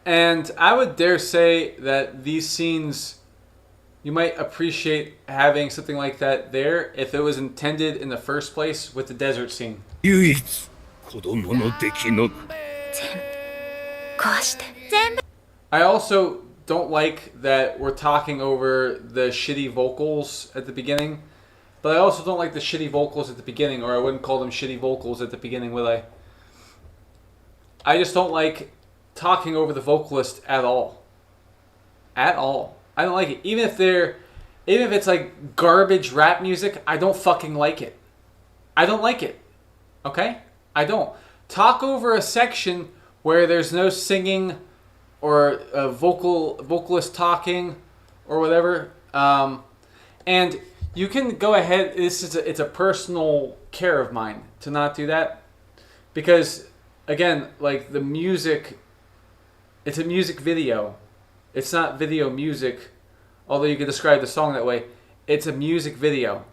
And I would dare say that these scenes You might appreciate having something like that there if it was intended in the first place with the desert scene. 唯一子供の出来の壊して I also don't like that we're talking over the shitty vocals at the beginning. But I also don't like the shitty vocals at the beginning, or I wouldn't call them shitty vocals at the beginning, would I? I just don't like talking over the vocalist at all. At all. I don't like it. Even if it's like garbage rap music, I don't fucking like it. I don't like it. Okay? I don't. Talk over a section where there's no singing or a vocalist talking or whatever. And you can go ahead. It's a personal care of mine to not do that, because again, like the music, it's a music video. It's not video music, although you could describe the song that way. It's a music video.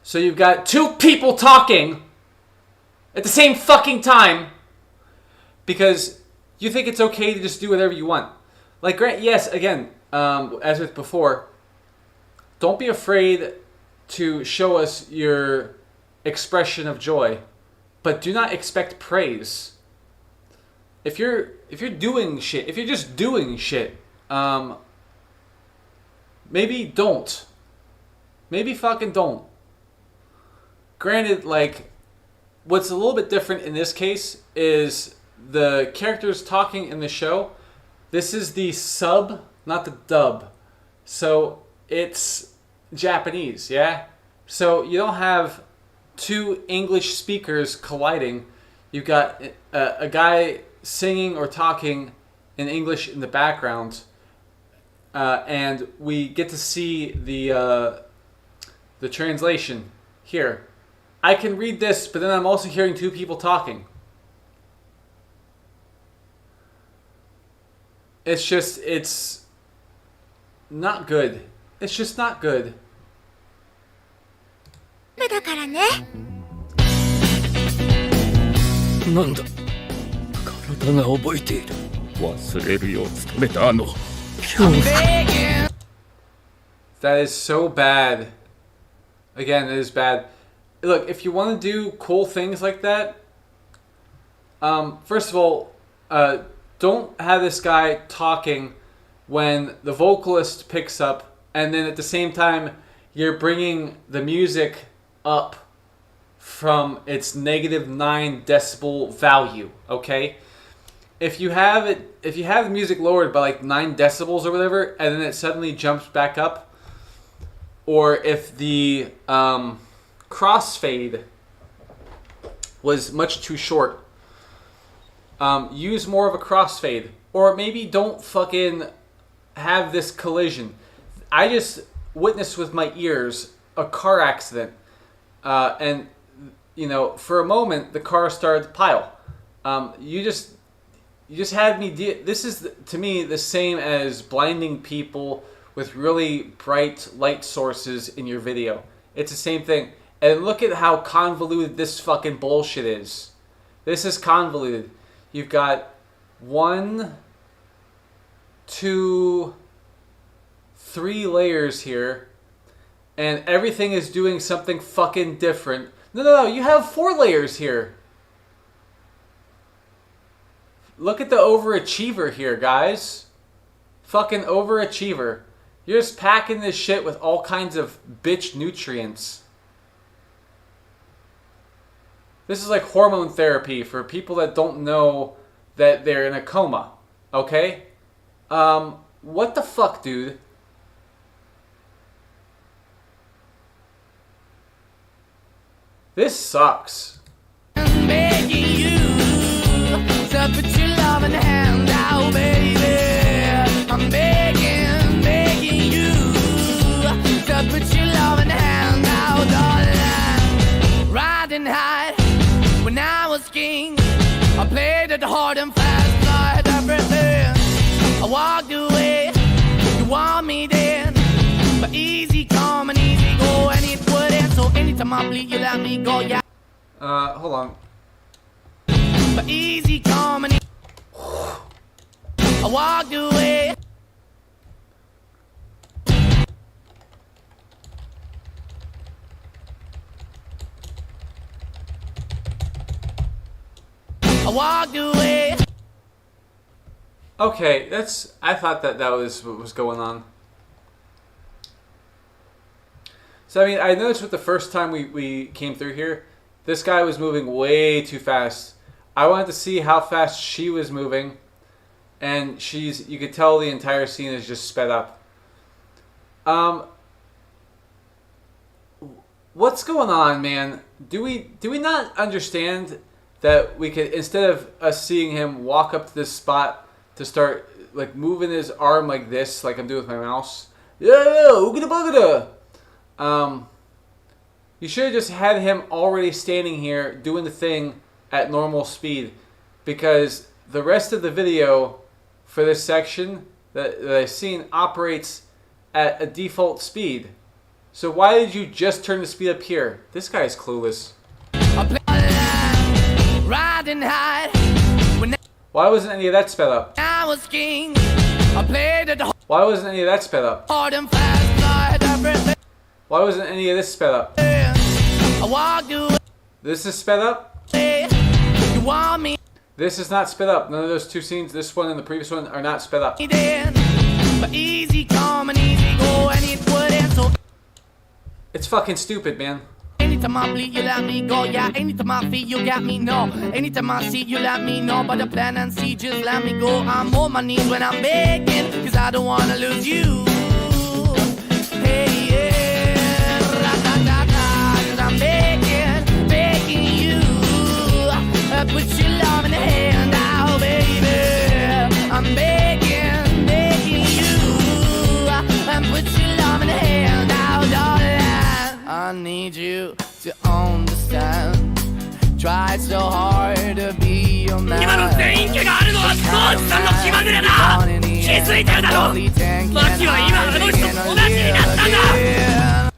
So you've got two people talking at the same fucking time because you think it's okay to just do whatever you want. Like, yes, again, as with before, don't be afraid to show us your expression of joy, but do not expect praise. If you're doing shit, if you're just doing shit, maybe don't. Maybe fucking don't. Granted, like, what's a little bit different in this case is the characters talking in the show. This is the sub, not the dub. So it's Japanese, yeah? So you don't have two English speakers colliding. You've got a guy singing or talking in English in the background, and we get to see the translation here. I can read this, but then I'm also hearing two people talking. It's not good. It's just not good. だからねなんだ体が覚えている忘れるよう努めたあの恐怖 That is so bad. Again, it is bad. Look, if you want to do cool things like that, first of all, don't have this guy talking when the vocalist picks up, and then at the same time, you're bringing the music up from its -9 decibel value. Okay, if you have the music lowered by like 9 decibels or whatever, and then it suddenly jumps back up, or if the crossfade was much too short, use more of a crossfade, or maybe don't fucking have this collision. I just witnessed with my ears a car accident, and you know, for a moment the car started to pile. You just had me. This is to me the same as blinding people with really bright light sources in your video. It's the same thing. And look at how convoluted this fucking bullshit is. This is convoluted. You've got 1, 2, 3 layers here, and everything is doing something fucking different. No, you have 4 layers here. Look at the overachiever here, guys. Fucking overachiever. You're just packing this shit with all kinds of bitch nutrients. This is like hormone therapy for people that don't know that they're in a coma. Okay? What the fuck, dude? This sucks. I'm begging you to put your loving hand out, baby. I'm begging you to put your loving hand out, darling. Riding high when I was king, I played it hard and fast, I had everything. I walked away, you want me then, but easy come and easy go, and it wouldn't. So anytime I bleed, you let me go, yeah. Hold on. But easy come and I walked away. I walked away. Okay, that's. I thought that was what was going on. So I mean, I noticed with the first time we came through here, this guy was moving way too fast. I wanted to see how fast she was moving, and you could tell the entire scene is just sped up. What's going on, man? Do we not understand that we could, instead of us seeing him walk up to this spot to start like moving his arm like this, like I'm doing with my mouse? Yeah, oogada boogada. You should have just had him already standing here doing the thing at normal speed, because the rest of the video for this section that I've seen operates at a default speed. So why did you just turn the speed up here? This guy's clueless. Riding high. When Why wasn't any of that sped up? I was king, I played the Why wasn't any of that sped up? hard and fast, like everything. Why wasn't any of this sped up? I walked away. This is sped up? You want me This is not sped up. None of those two scenes, this one and the previous one, are not sped up. then, but easy come and easy go, and it wouldn't. So It's fucking stupid, man. anytime I bleed, you let me go. Yeah, anytime I feel, you got me. No, anytime I see, you let me know. But the plan and see, just let me go. I'm on my knees when I'm begging, cause I don't wanna lose you. Hey, yeah, ra-da-da-da, cause I'm begging you. Put your love in the hand now, baby. I'm begging you. Put your love in the hand now, darling. I need you to understand. Try so hard to be your man. 今の全員家があるのはコーチさんの気まぐれだ。気づいてるだろ。マキは今あの人と同じになったんだ。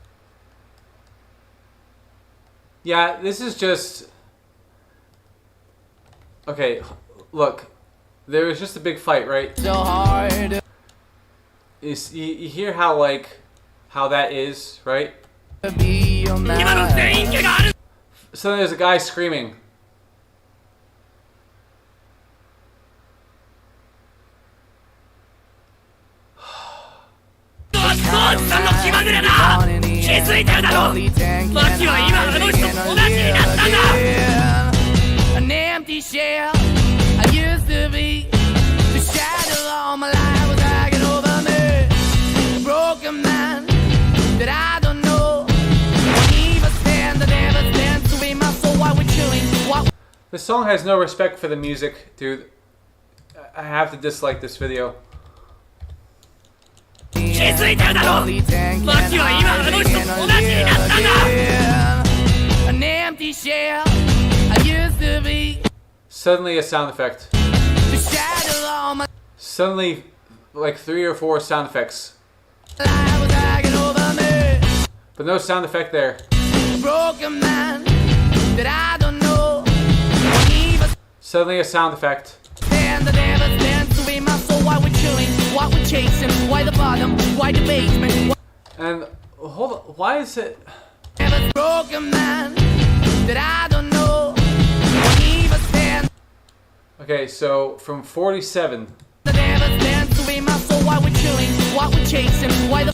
Yeah, this is just... Okay, look. There was just a big fight, right? So hard You hear how, like, how that is, right? to be your 今の man. 全員家がある。 So there's a guy screaming. コーチさんの気まぐれだ。気づいてるだろ。マキは今あの人と同じになったんだ。 An empty shell I used to be. The shadow all my life was hanging over me. A broken man that I don't know. Won't even stand, I never stand to be my soul while we're chilling. What This song has no respect for the music, dude. I have to dislike this video. 気づいてるだろ。マキは今あの人と同じになったんだ。 An empty shell I used to be. Suddenly a sound effect. The shadow all my Suddenly, like 3 or 4 sound effects. life was hanging over me. But no sound effect there. Broken man that I don't know. Won't even Suddenly a sound effect. stand, I never stand to be my soul while we're chilling, while we're chasing, why the bottom, why the basement, And hold on, why is it... never broken man that I don't know. Won't even stand, Okay, so from 47, I never stand to be my soul while we're chilling, while we're chasing, why the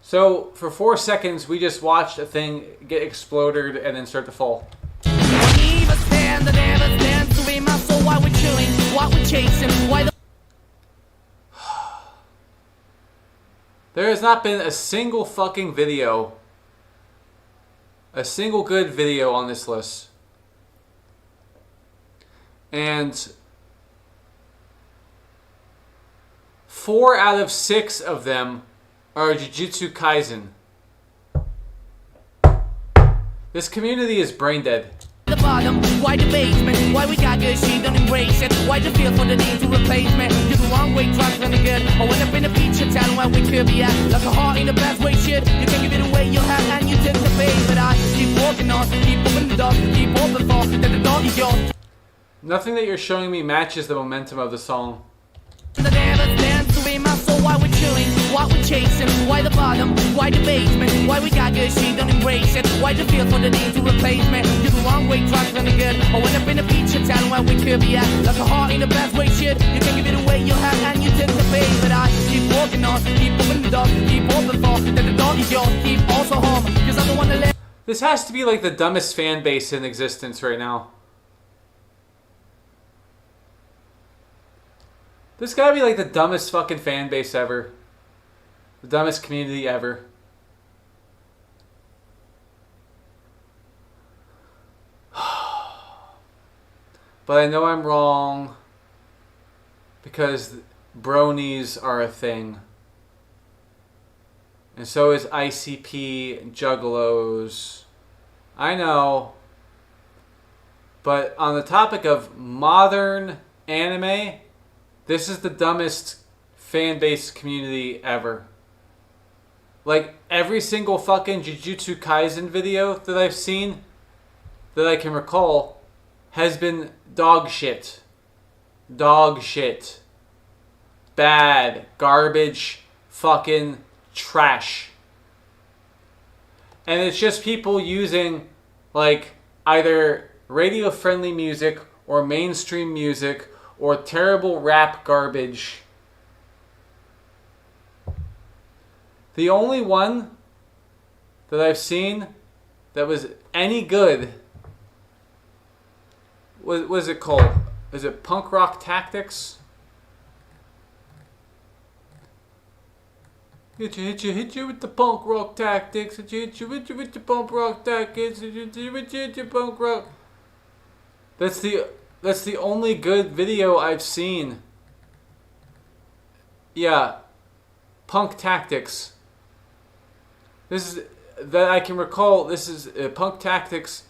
so for 4 seconds we just watched a thing get exploded and then start to fall. won't even stand, I never stand to be my soul while we're chilling, while we're chasing, why the There has not been a single fucking video, a single good video on this list. And 4 out of 6 of them are Jujutsu Kaisen. This community is brain dead. the bottom, why the basement, why we got good, she don't embrace it, why the feel for the need to replace me, you're the wrong way, trying to the good, I went up in a feature town where we could be at, like a heart in the best way, shit, you can give it away, you have, and you take the bait, but I keep walking on, keep moving the dog, keep open for, that the dog is yours. Nothing that you're showing me matches the momentum of the song. The never stand to be my soul while we're chilling, What we chasing? Why the bottom? Why the basement? Why we got good shit, don't embrace it? Why the feel for the need to replace me? You're the wrong way, trying to good. I went up in a feature town where we could be at. Like a heart in the best way, shit. You can give it away, you have, and you tend to pay. But I keep walking on, keep moving the dog, keep open for. That the dog is yours, keep also home. Cause I'm the one that let. This has to be like the dumbest fan base in existence right now. This gotta be like the dumbest fucking fan base ever. The dumbest community ever. But I know I'm wrong because bronies are a thing. And so is ICP and juggalos. I know. But on the topic of modern anime, this is the dumbest fan base community ever. Like every single fucking Jujutsu Kaisen video that I've seen that I can recall has been dog shit. Dog shit. Bad. Garbage. Fucking trash. And it's just people using like either radio friendly music or mainstream music or terrible rap garbage. The only one that I've seen that was any good what was it called? Is it Punk Rock Tactics? Hit you with the punk rock tactics. Hit you with the punk rock tactics. Hit you with the punk rock. That's the only good video I've seen. Yeah, Punk Tactics. This is that I can recall. This is Punk Tactics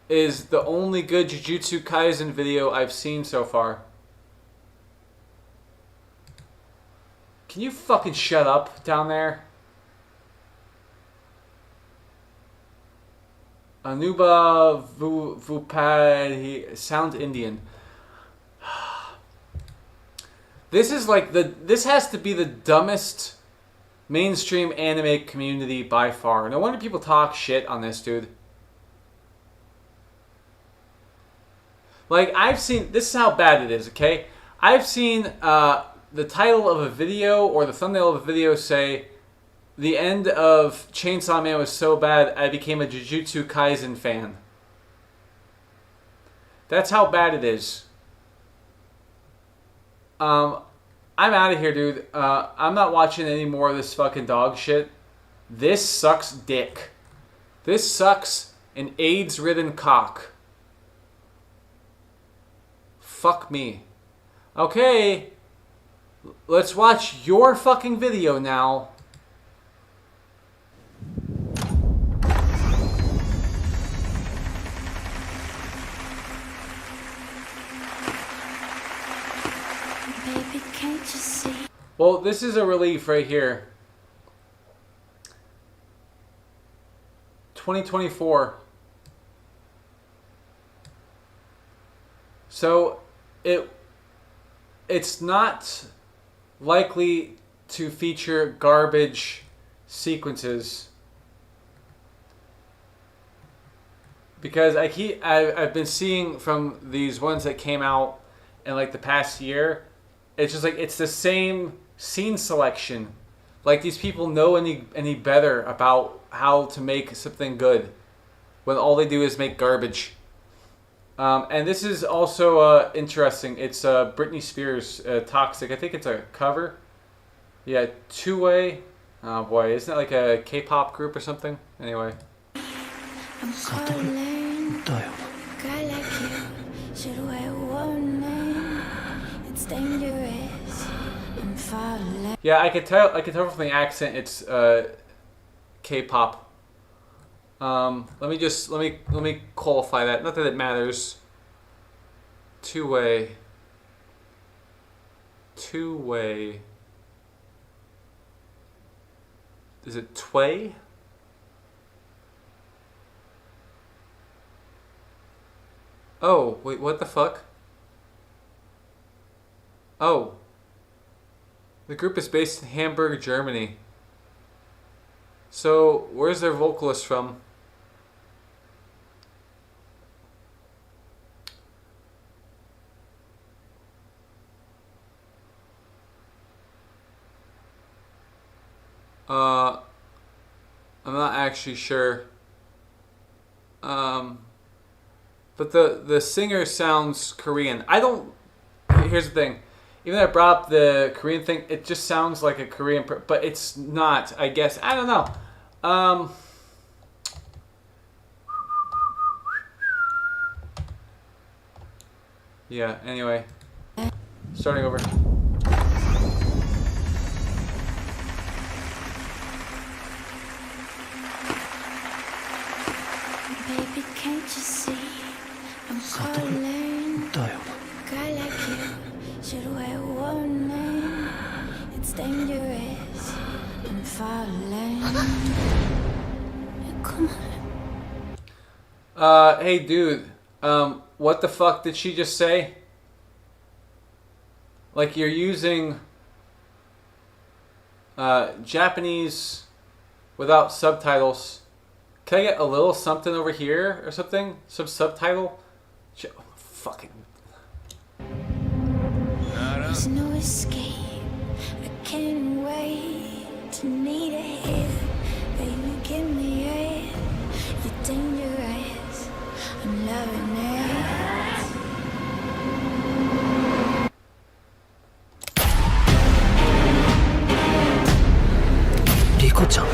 is the only good Jujutsu Kaisen video I've seen so far. Can you fucking shut up down there? Anuba Vupad, he sounds Indian. This is like this has to be the dumbest mainstream anime community by far. No wonder people talk shit on this dude. Like I've seen, this is how bad it is, okay? I've seen the title of a video or the thumbnail of a video say, the end of Chainsaw Man was so bad I became a Jujutsu Kaisen fan. That's how bad it is. I'm out of here, dude. I'm not watching any more of this fucking dog shit. This sucks dick. This sucks an AIDS-ridden cock. Fuck me. Okay. Let's watch your fucking video now. Baby, can't you see? Well, this is a relief right here. 2024. So it's not likely to feature garbage sequences because I've been seeing from these ones that came out in like the past year, it's just like it's the same scene selection. Like these people know any better about how to make something good when all they do is make garbage. And this is also interesting. It's Britney Spears, Toxic. I think it's a cover. Yeah, Two-Way. Oh boy, isn't that like a K-pop group or something? Anyway. I'm calling. Guy like you should wear warning. It's dangerous. I'm falling. Yeah, I could tell from the accent it's K-pop. Let me qualify that. Not that it matters. Two-Way. Is it Tway? Oh, wait, what the fuck? Oh. The group is based in Hamburg, Germany. So, where's their vocalist from? I'm not actually sure. But the singer sounds Korean. I don't. Here's the thing. Even though I brought up the Korean thing, it just sounds like a Korean, but it's not. I guess I don't know. Yeah. Anyway, starting over. Baby, can't you see I'm calling? Guy like you should wear warning. It's dangerous. I'm falling. Come on. Hey, dude. What the fuck did she just say? Like you're using Japanese without subtitles. Can I get a little something over here or something? Some subtitle? Fucking. There's no escape. I can't wait to need a hit. Baby, give me it. You're dangerous. I'm loving it. Riko-chan.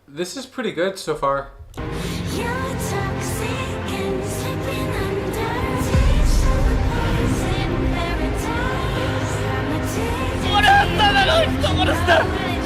This is pretty good so far. You're toxic and slipping under. Taste of the poison paradise. I'm addicted to you. I'll let you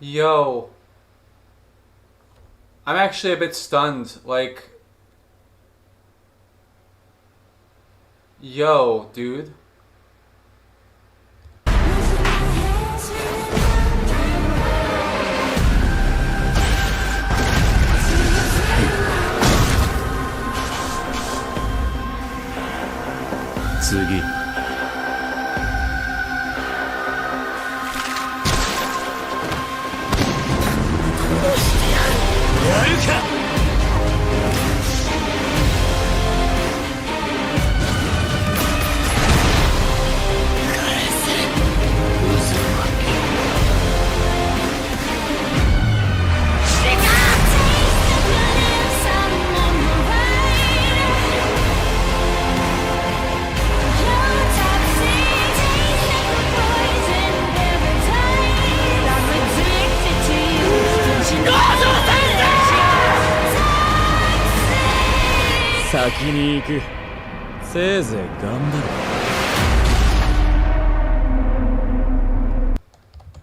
Yo. I'm actually a bit stunned. Like, yo, dude.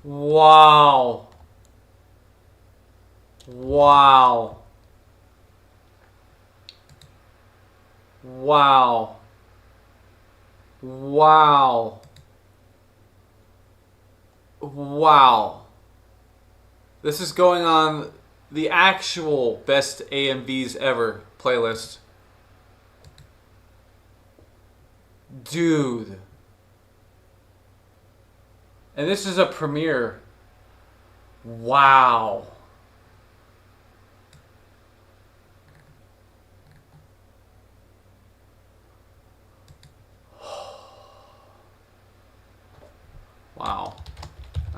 Wow. Wow. Wow. Wow. Wow. This is going on the actual best AMVs ever playlist. Dude. And this is a premiere. Wow.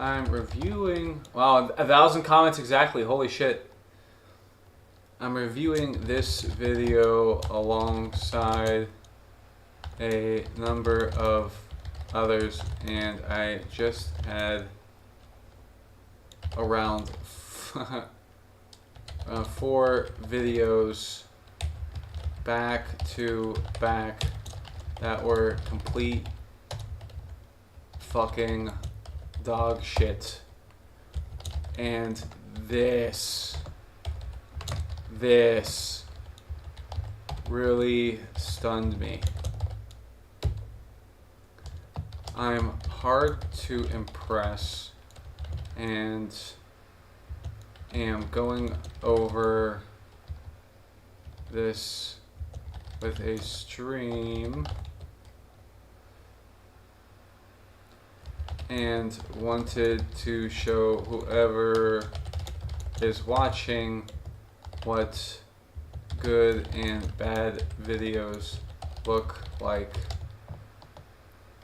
I'm reviewing... Wow, 1,000 comments exactly. Holy shit. I'm reviewing this video alongside a number of others, and I just had around 4 videos back to back that were complete fucking dog shit. And this really stunned me. I'm hard to impress and am going over this with a stream and wanted to show whoever is watching what good and bad videos look like.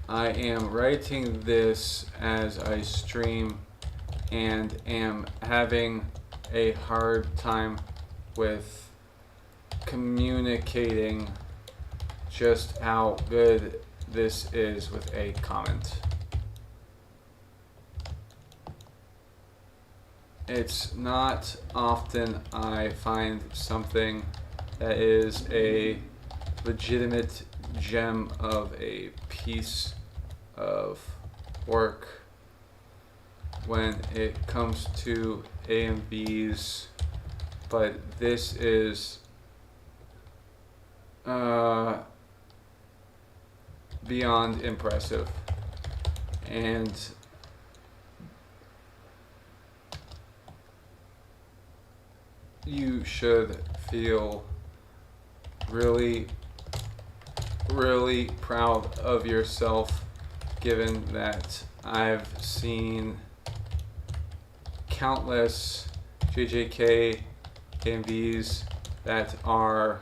I am writing this as I stream and am having a hard time with communicating just how good this is with a comment. It's not often I find something that is a legitimate gem of a piece of work when it comes to AMVs, but this is beyond impressive. And you should feel really, really proud of yourself, given that I've seen countless JJK AMVs that are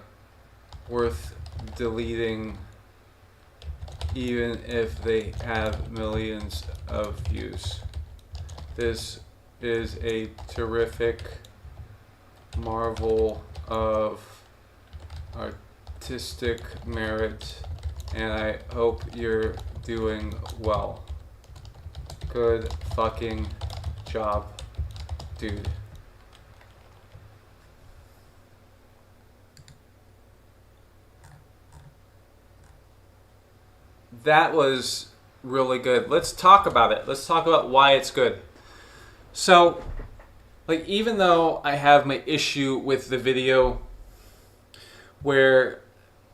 worth deleting even if they have millions of views. This is a terrific marvel of artistic merit, and I hope you're doing well. Good fucking job, dude. That was really good. Let's talk about it. Let's talk about why it's good. So, like, even though I have my issue with the video where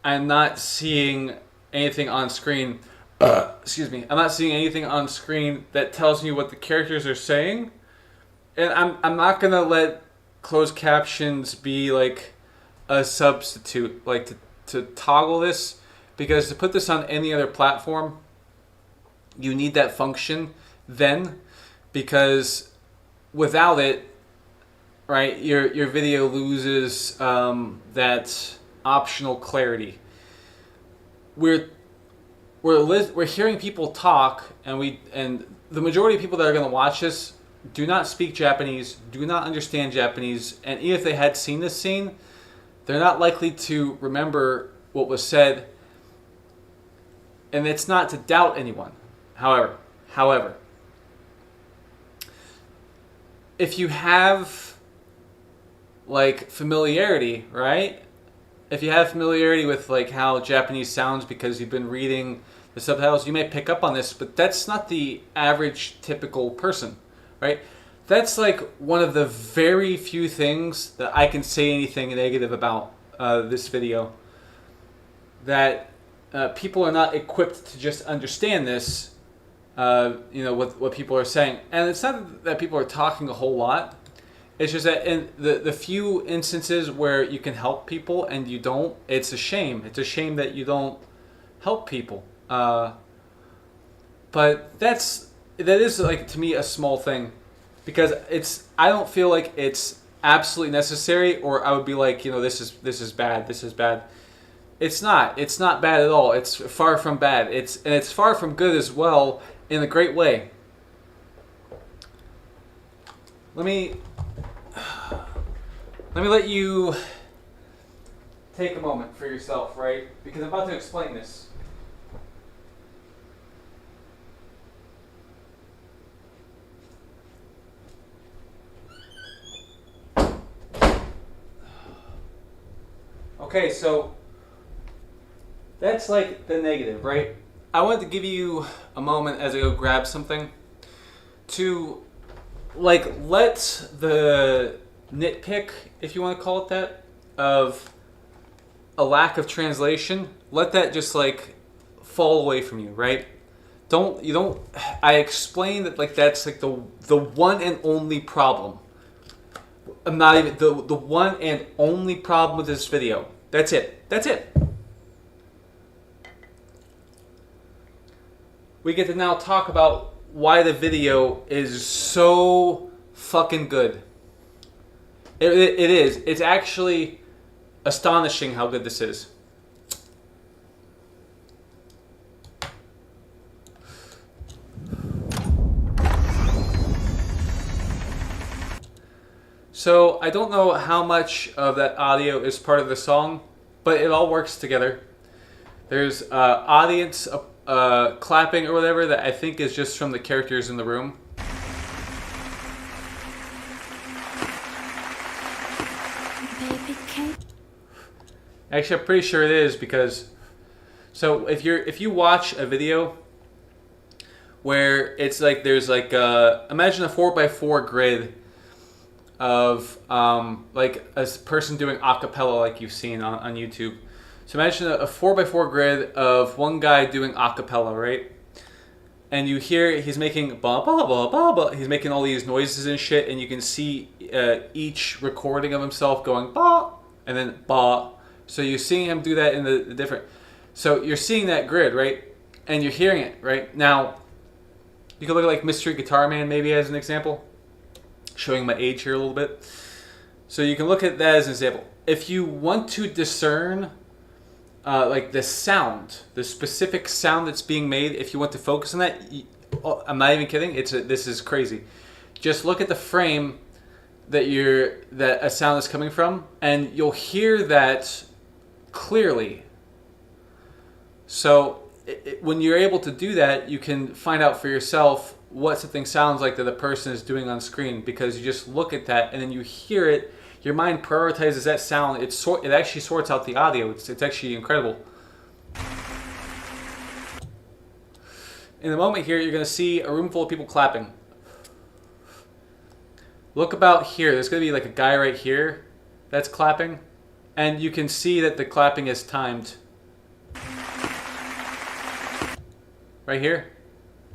I'm not seeing anything on screen, excuse me, I'm not seeing anything on screen that tells me what the characters are saying, and I'm not gonna let closed captions be like a substitute, like to toggle this, because to put this on any other platform, you need that function then, because without it, right, your video loses that optional clarity. We're hearing people talk, and the majority of people that are going to watch this do not speak Japanese, do not understand Japanese, and even if they had seen this scene, they're not likely to remember what was said. And it's not to doubt anyone. However, if you have like familiarity, right? If you have familiarity with like how Japanese sounds because you've been reading the subtitles, you may pick up on this, but that's not the average typical person, right? That's like one of the very few things that I can say anything negative about this video. That people are not equipped to just understand this, what people are saying. And it's not that people are talking a whole lot. It's just that in the few instances where you can help people and you don't, it's a shame. It's a shame that you don't help people. But that is like, to me, a small thing, because I don't feel like it's absolutely necessary, or I would be like, this is bad. It's not bad at all. It's far from bad. It's far from good as well, in a great way. let me let you take a moment for yourself, right? Because I'm about to explain this. Okay, so that's like the negative, right? I wanted to give you a moment as I go grab something to like let the nitpick, if you want to call it that, of a lack of translation, let that just like fall away from you, right? I explained that like that's like the one and only problem. I'm not even the one and only problem with this video. That's it. That's it. We get to now talk about why the video is so fucking good. It is. It's actually astonishing how good this is. So I don't know how much of that audio is part of the song, but it all works together. There's audience clapping or whatever that I think is just from the characters in the room. Baby, can't Actually, I'm pretty sure it is because so if you watch a video where it's like there's like imagine a 4x4 grid of like a person doing a cappella like you've seen on YouTube. So imagine a 4x4 grid of one guy doing a cappella, right? And you hear he's making ba ba ba ba ba. He's making all these noises and shit, and you can see each recording of himself going ba and then ba. So you're seeing him do that in the different. So you're seeing that grid, right? And you're hearing it, right? Now you can look at like Mystery Guitar Man maybe as an example. Showing my age here a little bit. So you can look at that as an example. If you want to discern like the sound, the specific sound that's being made, if you want to focus on that, I'm not even kidding. This is crazy. Just look at the frame that a sound is coming from, and you'll hear that clearly. So when you're able to do that, you can find out for yourself what something sounds like that a person is doing on screen, because you just look at that and then you hear it. Your mind prioritizes that sound. It actually sorts out the audio. It's actually incredible. In the moment here, you're going to see a room full of people clapping. Look about here. There's going to be like a guy right here that's clapping, and you can see that the clapping is timed. Right here.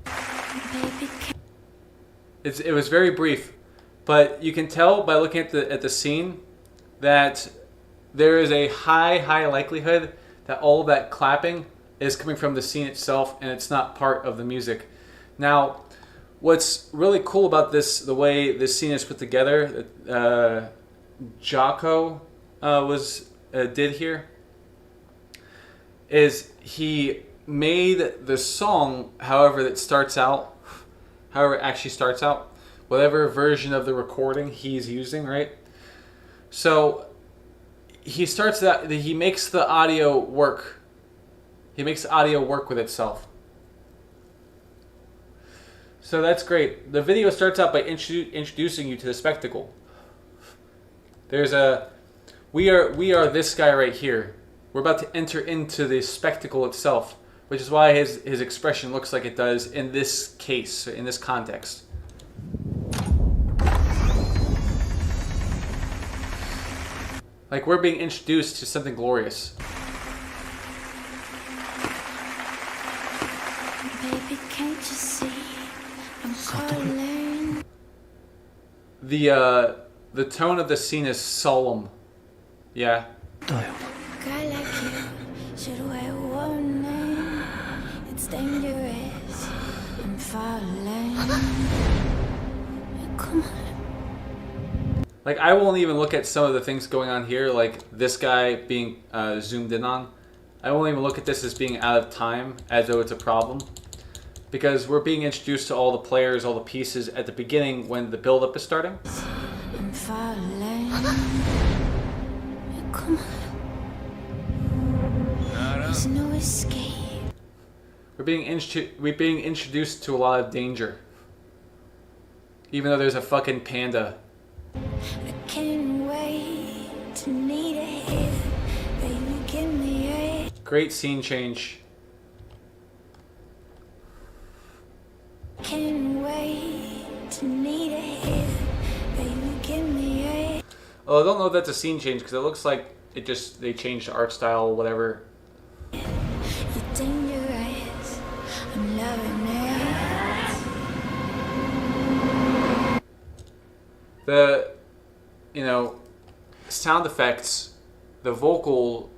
baby, can't It was very brief, but you can tell by looking at the scene that there is a high likelihood that all of that clapping is coming from the scene itself, and it's not part of the music. Now, what's really cool about this, the way this scene is put together, Jocko did here, is he made the song however it actually starts out, whatever version of the recording he's using, right? So he makes the audio work. He makes the audio work with itself. So that's great. The video starts out by introducing you to the spectacle. We are this guy right here. We're about to enter into the spectacle itself, which is why his expression looks like it does in this case, in this context. Like we're being introduced to something glorious. baby, can't you see? I'm calling. The tone of the scene is solemn. Yeah. Guy like you should wear warning. It's dangerous. I'm falling. Come on. Like I won't even look at some of the things going on here, like this guy being zoomed in on. I won't even look at this as being out of time, as though it's a problem. because we're being introduced to all the players, all the pieces at the beginning when the build-up is starting. I'm falling. Come on. There's no escape. We're being introduced to a lot of danger. Even though there's a fucking panda. I can't wait to need a hit. Baby, give me a. Great scene change. Can't wait to need a hit. Baby, give me a. Oh, I don't know if that's a scene change because it looks like they changed the art style or whatever. You're dangerous. I'm loving it. The, sound effects, the vocal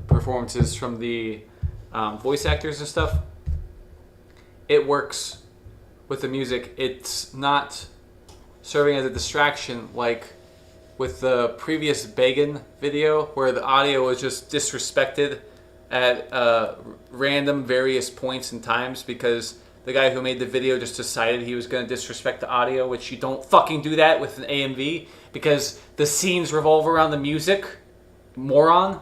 performances from the voice actors and stuff, it works with the music. It's not serving as a distraction like with the previous Began video where the audio was just disrespected at random various points and times because the guy who made the video just decided he was going to disrespect the audio, which you don't fucking do that with an AMV because the scenes revolve around the music, moron.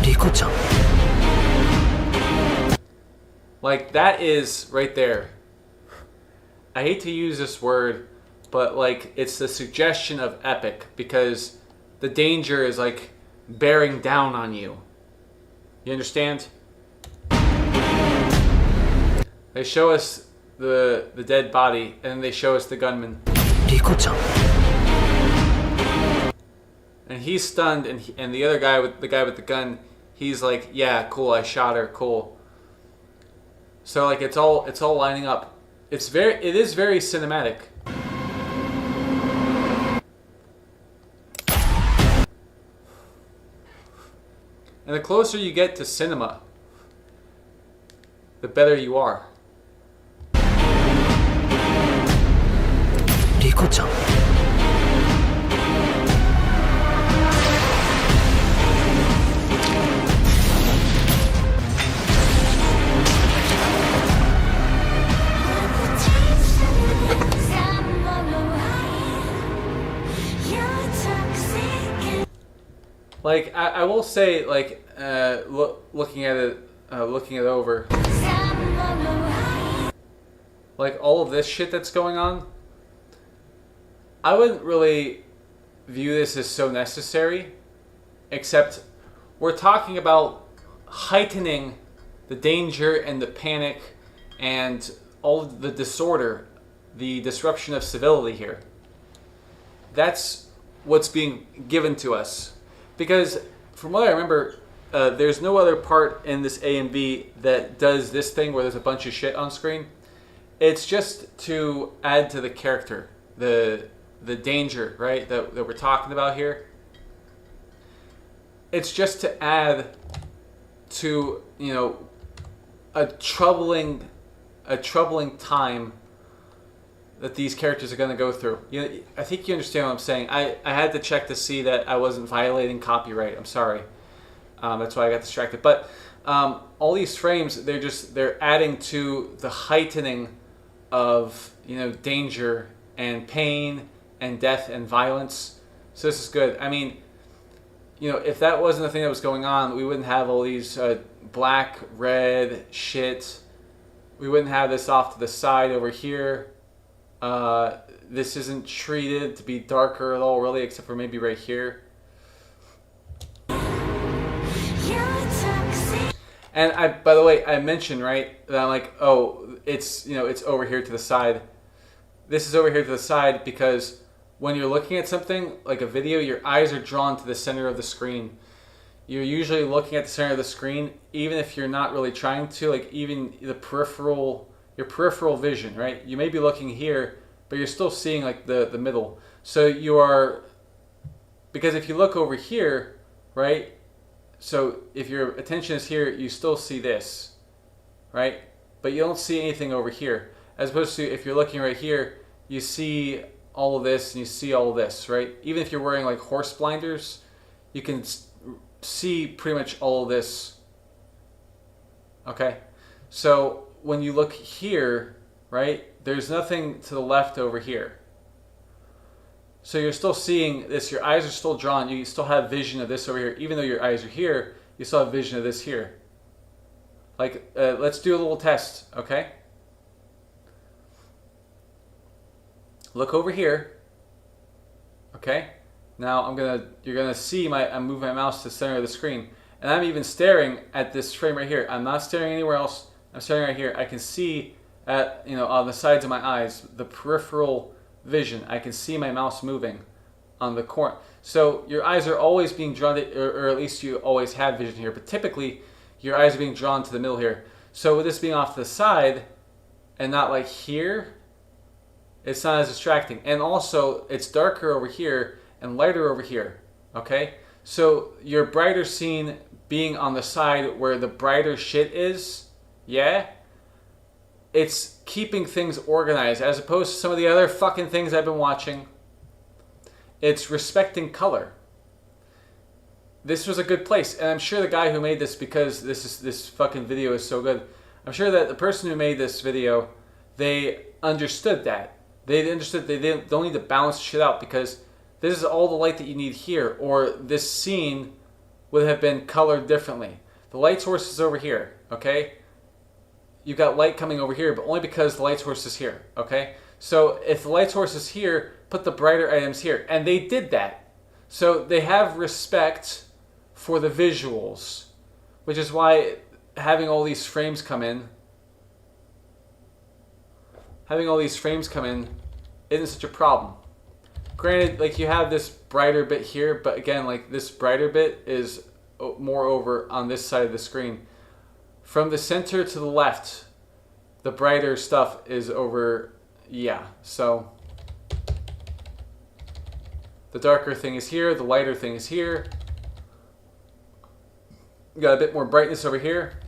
Riko-chan. Like, that is right there. I hate to use this word, but like, it's the suggestion of epic because the danger is like bearing down on you. You understand? They show us the dead body, and then they show us the gunman. Riko-chan. And he's stunned, and the other guy with the gun, he's like, yeah, cool, I shot her, cool. So like it's all lining up. It is very cinematic. And the closer you get to cinema, the better you are. Riko-chan. Like I will say, like looking at it over, like all of this shit that's going on, I wouldn't really view this as so necessary, except we're talking about heightening the danger and the panic and all of the disorder, the disruption of civility here. That's what's being given to us. Because from what I remember, there's no other part in this AMV that does this thing where there's a bunch of shit on screen. It's just to add to the character, the danger, right, that we're talking about here. It's just to add to, a troubling time that these characters are going to go through. I think you understand what I'm saying. I had to check to see that I wasn't violating copyright. I'm sorry. That's why I got distracted. But all these frames, they're adding to the heightening of danger and pain and death and violence. So this is good. I mean, if that wasn't the thing that was going on, we wouldn't have all these black, red shit. We wouldn't have this off to the side over here. This isn't treated to be darker at all, really, except for maybe right here. And by the way, I mentioned, right, that I'm like, oh, it's over here to the side. This is over here to the side because when you're looking at something like a video, your eyes are drawn to the center of the screen. You're usually looking at the center of the screen, even if you're not really trying to, like even your peripheral vision, right? You may be looking here, but you're still seeing like the middle. So you are, because if you look over here, right? So if your attention is here, you still see this, right? But you don't see anything over here. As opposed to if you're looking right here, you see all of this and you see all of this, right? Even if you're wearing like horse blinders, you can see pretty much all of this. Okay, so when you look here, right, there's nothing to the left over here. So you're still seeing this, your eyes are still drawn, you still have vision of this over here. Even though your eyes are here, you still have vision of this here. Like, let's do a little test, okay? Look over here, okay? Now you're gonna see I'm moving my mouse to the center of the screen. And I'm even staring at this frame right here. I'm not staring anywhere else, I'm staring right here. I can see at, on the sides of my eyes, the peripheral vision. I can see my mouse moving on the corner. So your eyes are always being drawn to, or at least you always have vision here, but typically your eyes are being drawn to the middle here. So with this being off to the side and not like here, it's not as distracting. And also it's darker over here and lighter over here, okay? So your brighter scene being on the side where the brighter shit is, yeah, it's keeping things organized as opposed to some of the other fucking things I've been watching. It's respecting color. This was a good place, and I'm sure the guy who made this, because this fucking video is so good, I'm sure that the person who made this video, they understood that. They understood they don't need to balance shit out because this is all the light that you need here, or this scene would have been colored differently. The light source is over here, okay? You've got light coming over here, but only because the light source is here, okay? So if the light source is here, put the brighter items here. And they did that. So they have respect for the visuals, which is why having all these frames come in isn't such a problem. Granted, like, you have this brighter bit here, but again, like, this brighter bit is more over on this side of the screen. From the center to the left, the brighter stuff is over, yeah, so the darker thing is here, the lighter thing is here. We got a bit more brightness over here.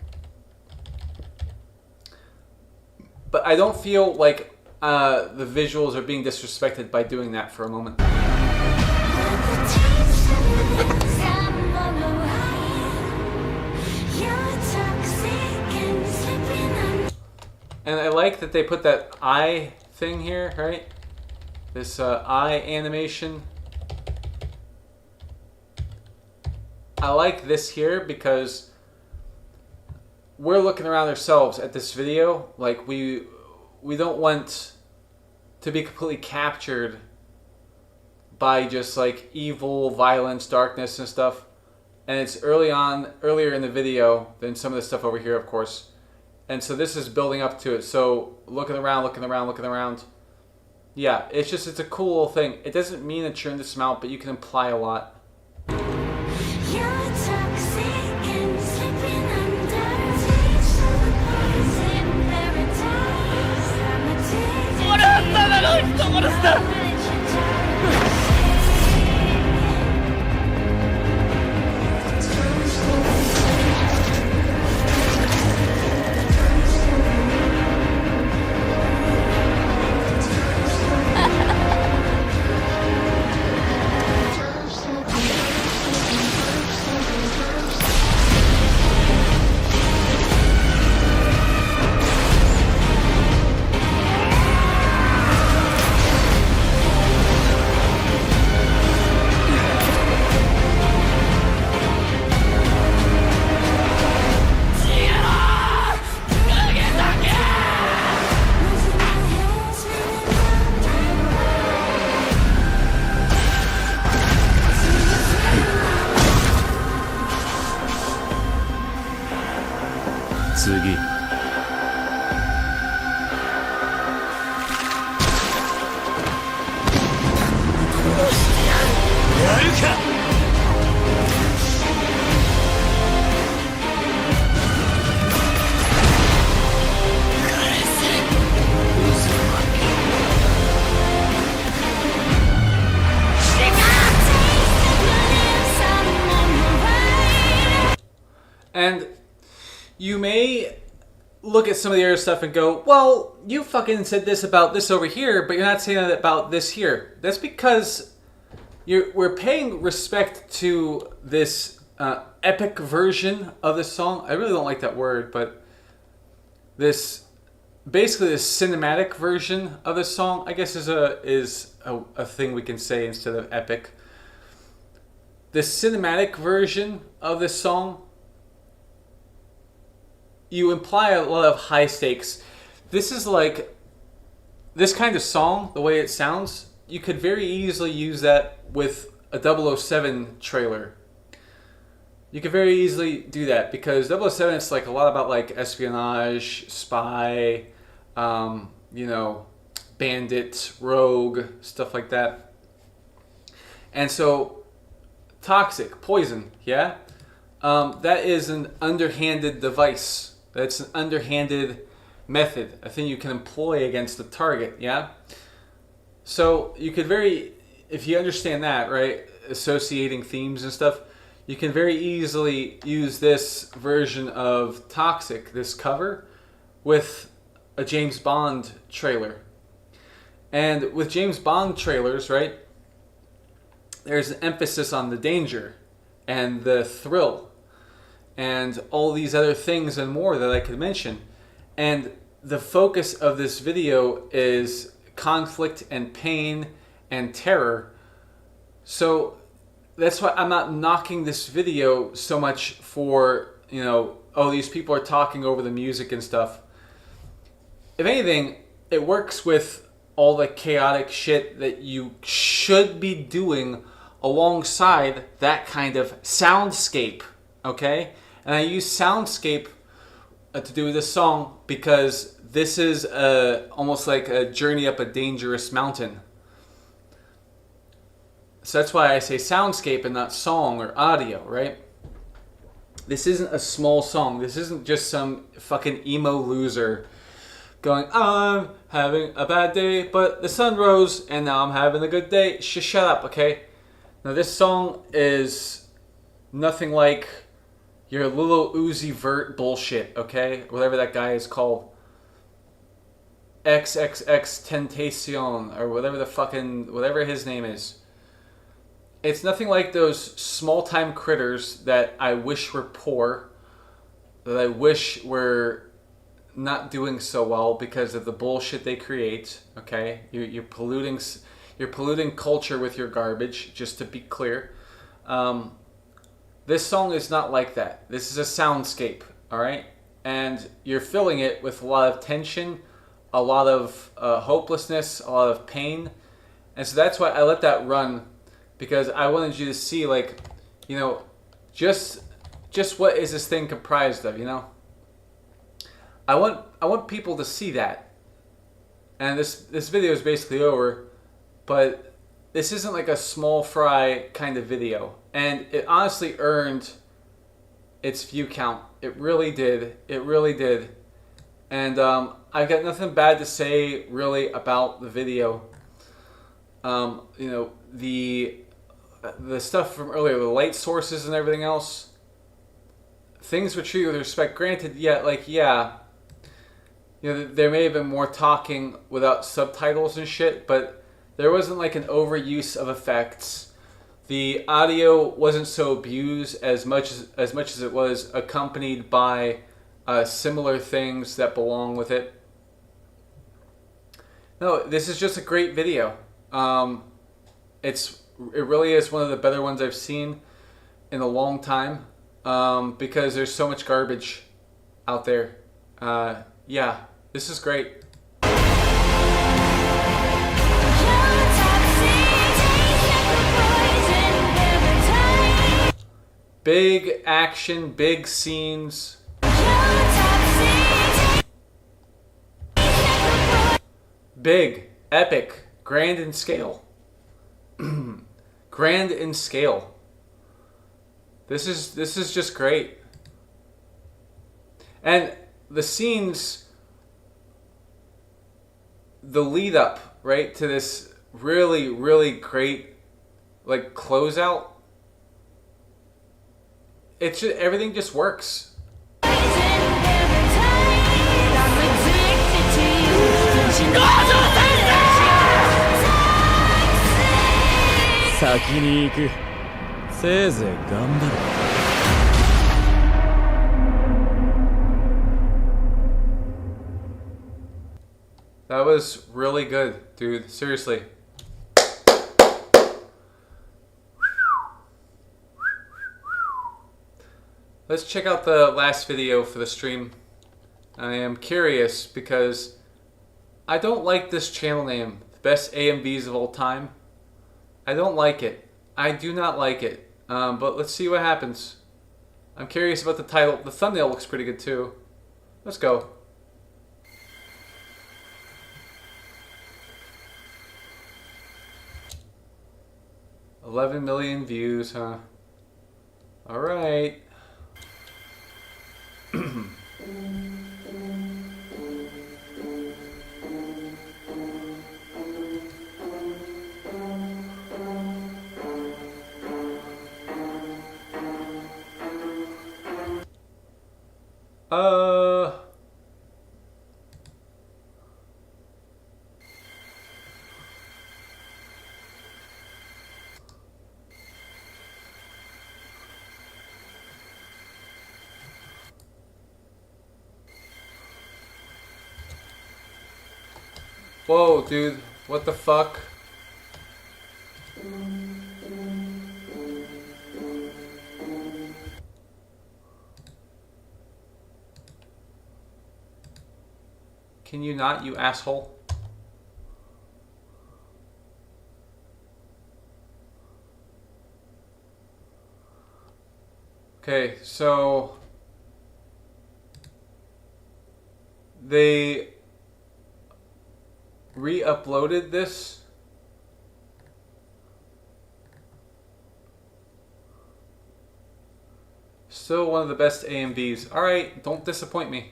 But I don't feel like the visuals are being disrespected by doing that for a moment. And I like that they put that eye thing here, right? This eye animation. I like this here because we're looking around ourselves at this video. Like, we don't want to be completely captured by just like evil, violence, darkness and stuff. And it's earlier in the video than some of the stuff over here, of course. And so this is building up to it. So looking around. Yeah, it's a cool little thing. It doesn't mean that you're in this amount, but you can imply a lot. And you may look at some of the other stuff and go, well, you fucking said this about this over here, but you're not saying that about this here. That's because we're paying respect to this epic version of this song. I really don't like that word, but basically this cinematic version of this song, I guess, is a thing we can say instead of epic. This cinematic version of this song, you imply a lot of high stakes. This is like, this kind of song, the way it sounds, you could very easily use that with a 007 trailer. You could very easily do that because 007 is like a lot about like espionage, spy, bandit, rogue, stuff like that. And so, toxic, poison, yeah? That is an underhanded device. That's an underhanded method, a thing you can employ against the target, yeah? So you could if you understand that, right, associating themes and stuff, you can very easily use this version of Toxic, this cover, with a James Bond trailer. And with James Bond trailers, right, there's an emphasis on the danger and the thrill and all these other things and more that I could mention. And the focus of this video is conflict and pain and terror. So that's why I'm not knocking this video so much for, these people are talking over the music and stuff. If anything, it works with all the chaotic shit that you should be doing alongside that kind of soundscape, okay? And I use soundscape to do this song because this is almost like a journey up a dangerous mountain. So that's why I say soundscape and not song or audio, right? This isn't a small song. This isn't just some fucking emo loser going, I'm having a bad day, but the sun rose and now I'm having a good day. Shut up, okay? Now this song is nothing like your little Uzi Vert bullshit, okay? Whatever that guy is called. XXX Tentacion, or whatever his name is. It's nothing like those small-time critters that I wish were poor, that I wish were not doing so well because of the bullshit they create, okay? You're polluting culture with your garbage, just to be clear. This song is not like that. This is a soundscape, all right? And you're filling it with a lot of tension, a lot of hopelessness, a lot of pain. And so that's why I let that run, because I wanted you to see, just what is this thing comprised of, I want people to see that. And this video is basically over, but this isn't like a small fry kind of video. And it honestly earned its view count. It really did. It really did. And I've got nothing bad to say really about the video. The stuff from earlier, the light sources and everything else, things were treated with respect. Granted, there may have been more talking without subtitles and shit, but there wasn't like an overuse of effects. The audio wasn't so abused as much as it was accompanied by similar things that belong with it. No, this is just a great video. It really is one of the better ones I've seen in a long time, because there's so much garbage out there. This is great. Big action, big scenes. Big, epic, grand in scale. Grand in scale. This is just great. And the scenes, the lead up, right, to this really, really great closeout. Everything just works. 先に行く。せいぜい頑張れ。That was really good, dude. Seriously. Let's check out the last video for the stream. I am curious because I don't like this channel name, the best AMVs of all time. I don't like it. I do not like it. But let's see what happens. I'm curious about the title. The thumbnail looks pretty good too. Let's go. 11 million views, huh? All right. Whoa, dude. What the fuck? Can you not, you asshole? Okay, so they re-uploaded this. Still one of the best AMVs. Alright, don't disappoint me.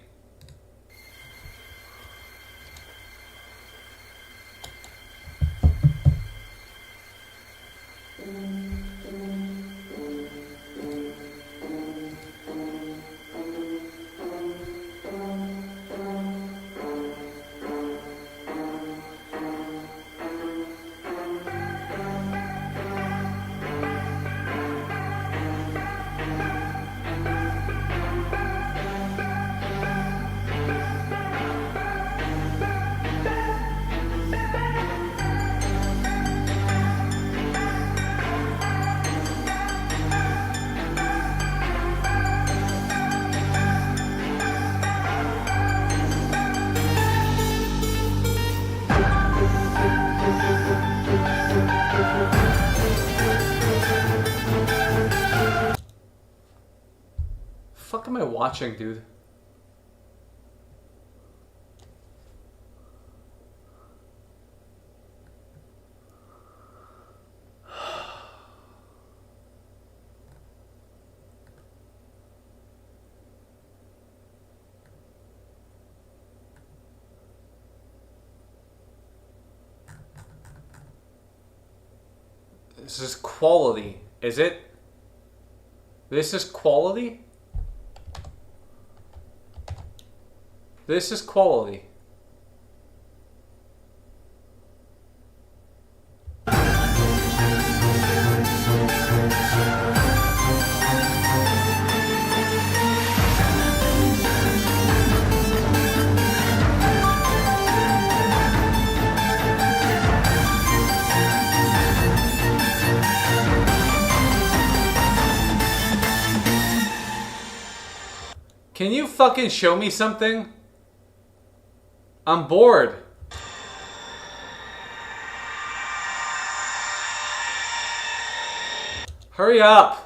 Fuck am I watching, dude? This is quality, is it? This is quality? This is quality. Can you fucking show me something? I'm bored. Hurry up.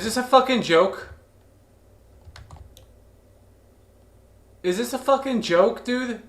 this a fucking joke? Is this a fucking joke, dude?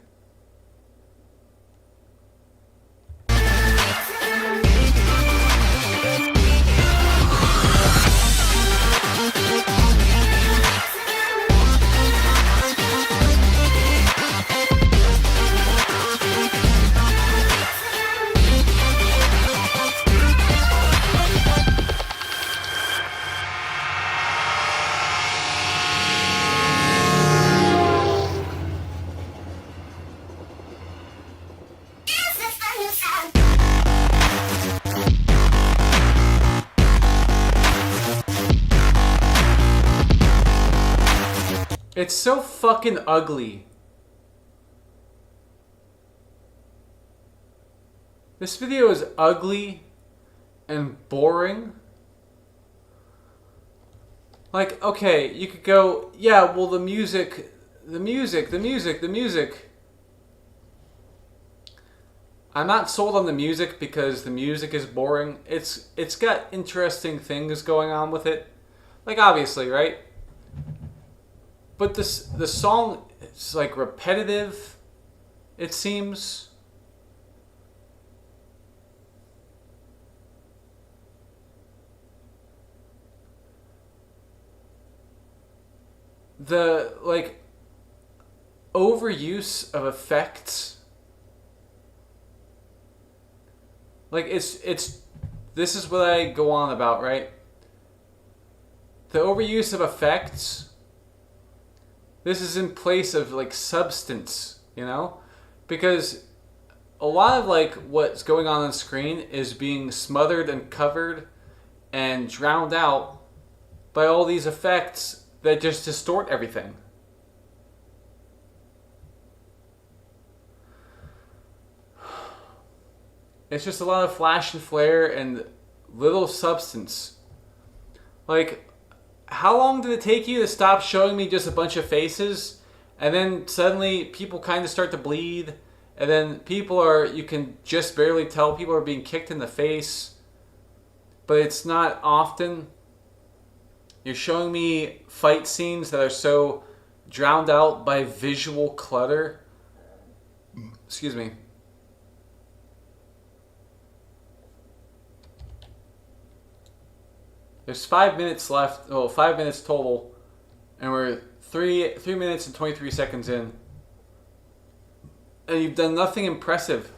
It's so fucking ugly. This video is ugly and boring. Like, okay, you could go, yeah, well, the music. I'm not sold on the music because the music is boring. It's got interesting things going on with it. Like, obviously, right? But the song is like repetitive, it seems. The like overuse of effects. Like it's this is what I go on about, right? The overuse of effects. This is in place of like substance, you know? Because a lot of like what's going on screen is being smothered and covered and drowned out by all these effects that just distort everything. It's just a lot of flash and flare and little substance. Like, how long did it take you to stop showing me just a bunch of faces, and then suddenly people kind of start to bleed, and then you can just barely tell people are being kicked in the face, but it's not often. You're showing me fight scenes that are so drowned out by visual clutter. Excuse me. There's 5 minutes left. Oh, 5 minutes total, and we're 3 minutes and 23 seconds in, and you've done nothing impressive.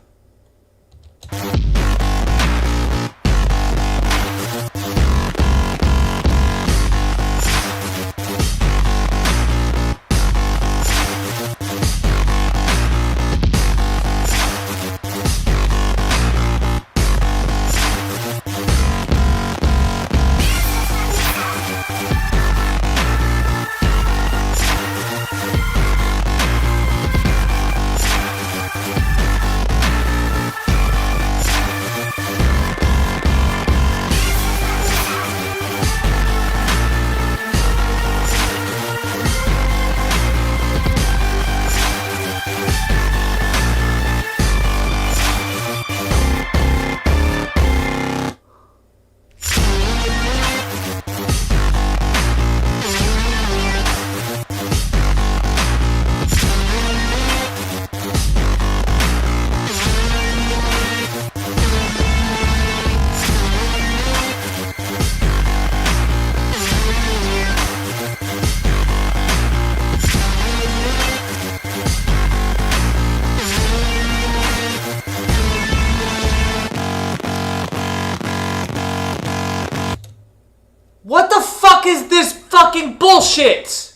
What the fuck is this fucking bullshit?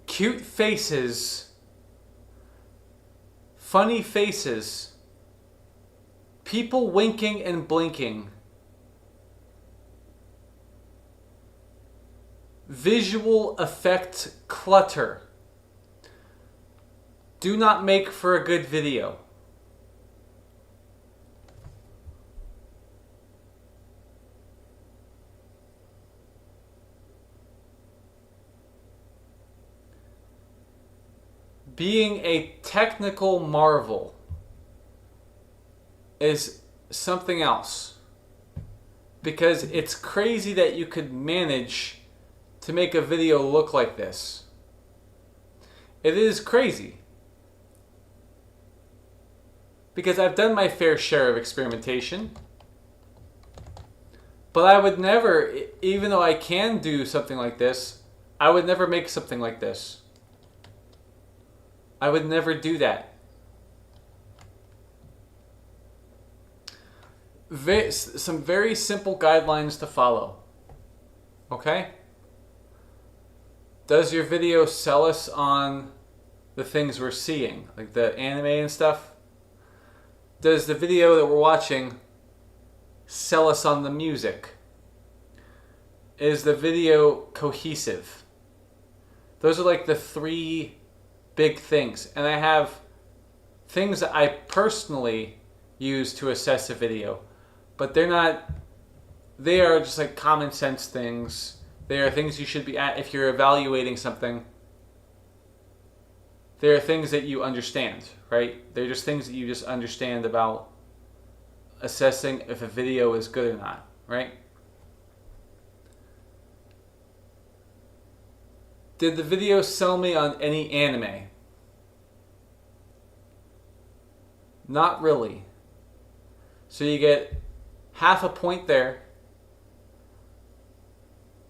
Cute faces. Funny faces. People winking and blinking. Visual effect clutter. do not make for a good video. Being a technical marvel is something else. Because it's crazy that you could manage to make a video look like this. It is crazy. Because I've done my fair share of experimentation. But I would never, even though I can do something like this, I would never make something like this. I would never do that. Some very simple guidelines to follow. Okay? Does your video sell us on the things we're seeing? Like the anime and stuff? Does the video that we're watching sell us on the music? Is the video cohesive? Those are like the three big things. And I have things that I personally use to assess a video. But they're not, they are just like common sense things. They are things you should be at if you're evaluating something. They are things that you understand, right? They're just things that you just understand about assessing if a video is good or not, right? Did the video sell me on any anime? Not really. So you get half a point there.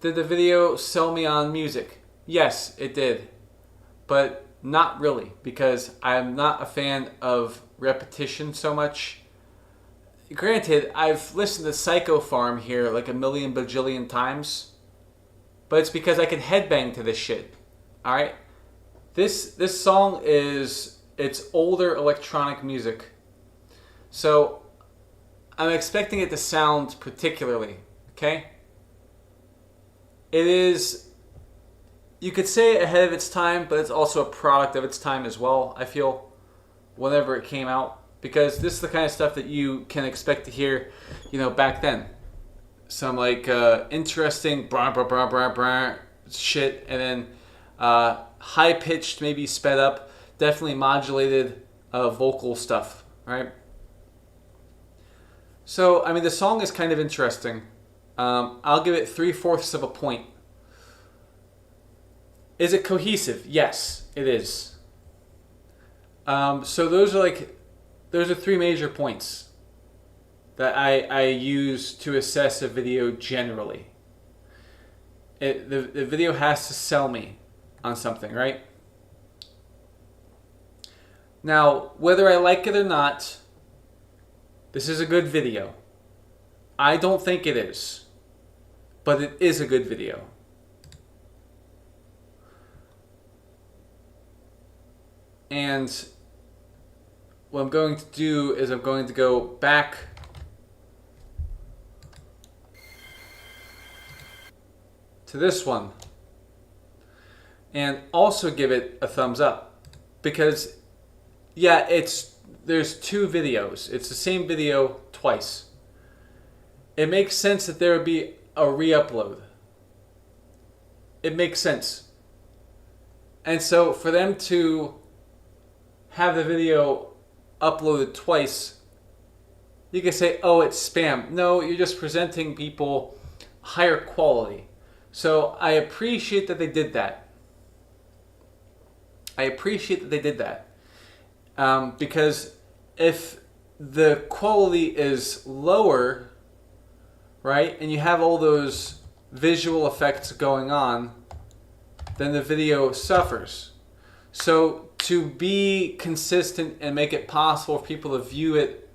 Did the video sell me on music? Yes, it did. But not really, because I'm not a fan of repetition so much. Granted, I've listened to Psycho Farm here like a million bajillion times. But it's because I can headbang to this shit. Alright? This song is, it's older electronic music. So I'm expecting it to sound particularly, okay? It is, you could say ahead of its time, but it's also a product of its time as well, I feel, whenever it came out. Because this is the kind of stuff that you can expect to hear, you know, back then. Some like interesting brah brah brah brah brah shit, and then high-pitched, maybe sped up, definitely modulated vocal stuff, right? So, I mean, the song is kind of interesting. I'll give it 3/4 of a point. Is it cohesive? Yes, it is. So those are three major points that I use to assess a video generally. The video has to sell me on something, right? Now, whether I like it or not, this is a good video. I don't think it is, but it is a good video. And what I'm going to do is I'm going to go back to this one and also give it a thumbs up, because yeah, there's two videos. It's the same video twice. It makes sense that there would be a re-upload. It makes sense. And so for them to have the video uploaded twice, you can say, oh, it's spam. No, you're just presenting people higher quality. So I appreciate that they did that. Because if the quality is lower, right, and you have all those visual effects going on, then the video suffers. So to be consistent and make it possible for people to view it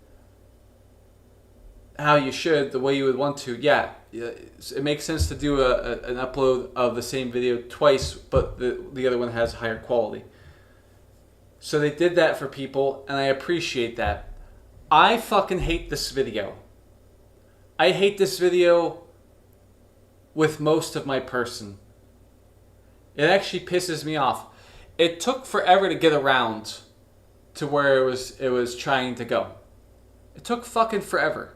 how you should, the way you would want to, yeah, it makes sense to do an upload of the same video twice, but the other one has higher quality. So they did that for people, and I appreciate that. I fucking hate this video. I hate this video with most of my person. It actually pisses me off. It took forever to get around to where it was trying to go. It took fucking forever.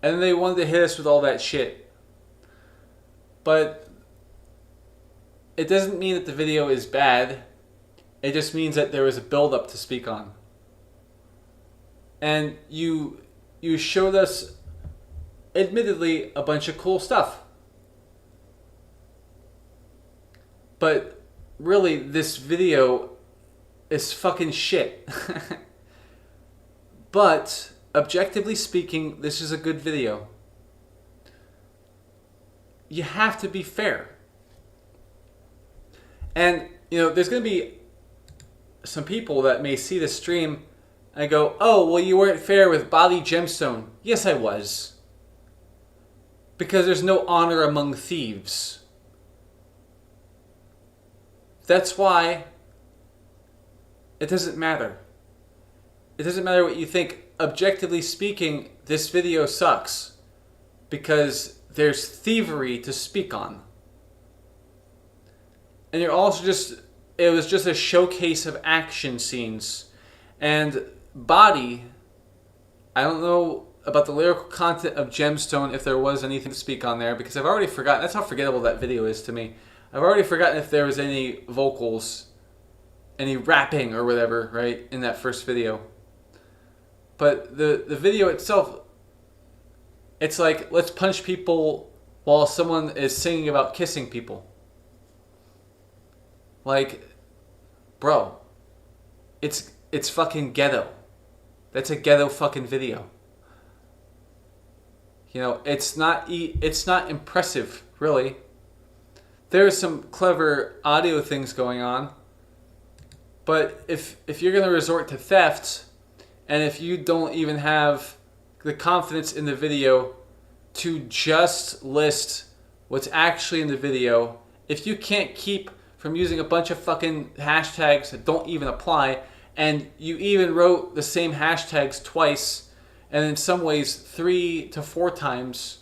And they wanted to hit us with all that shit. But it doesn't mean that the video is bad. It just means that there was a build-up to speak on. And you showed us, admittedly, a bunch of cool stuff. But really, this video is fucking shit. But objectively speaking, this is a good video. You have to be fair. And, you know, there's going to be some people that may see the stream and go, oh, well, you weren't fair with Body Gemstone. Yes, I was. Because there's no honor among thieves. That's why it doesn't matter. It doesn't matter what you think. Objectively speaking, this video sucks. Because there's thievery to speak on. And you're also it was just a showcase of action scenes. And Body, I don't know about the lyrical content of Gemstone, if there was anything to speak on there, because I've already forgotten. That's how forgettable that video is to me. I've already forgotten if there was any vocals, any rapping or whatever, right, in that first video. But the video itself, it's like, let's punch people while someone is singing about kissing people. Like, bro, it's fucking ghetto. That's a ghetto fucking video. You know, it's not impressive, really. There are some clever audio things going on, but if you're gonna resort to theft, and if you don't even have the confidence in the video to just list what's actually in the video, if you can't keep from using a bunch of fucking hashtags that don't even apply, and you even wrote the same hashtags twice, and in some ways 3 to 4 times,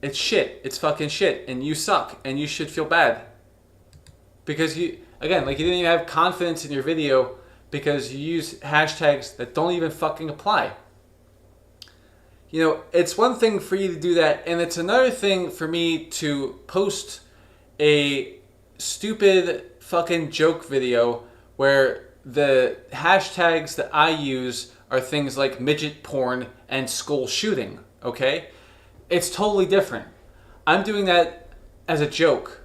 it's shit. It's fucking shit, and you suck, and you should feel bad. Because you didn't even have confidence in your video because you use hashtags that don't even fucking apply. You know, it's one thing for you to do that, and it's another thing for me to post a stupid fucking joke video where the hashtags that I use are things like midget porn and school shooting, okay? It's totally different. I'm doing that as a joke,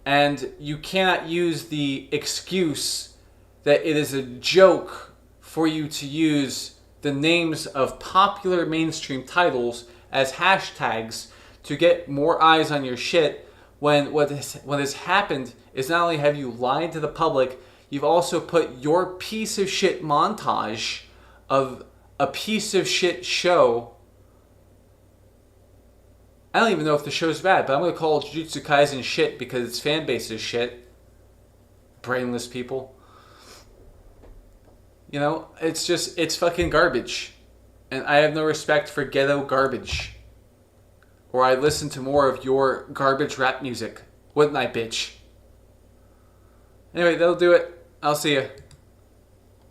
and you cannot use the excuse that it is a joke for you to use the names of popular mainstream titles as hashtags to get more eyes on your shit, when what has happened is not only have you lied to the public, you've also put your piece of shit montage of a piece of shit show. I don't even know if the show's bad, but I'm going to call Jujutsu Kaisen shit because its fan base is shit. Brainless people. You know, it's fucking garbage. And I have no respect for ghetto garbage. Or I'd listen to more of your garbage rap music. Wouldn't I, bitch? Anyway, that'll do it. I'll see ya.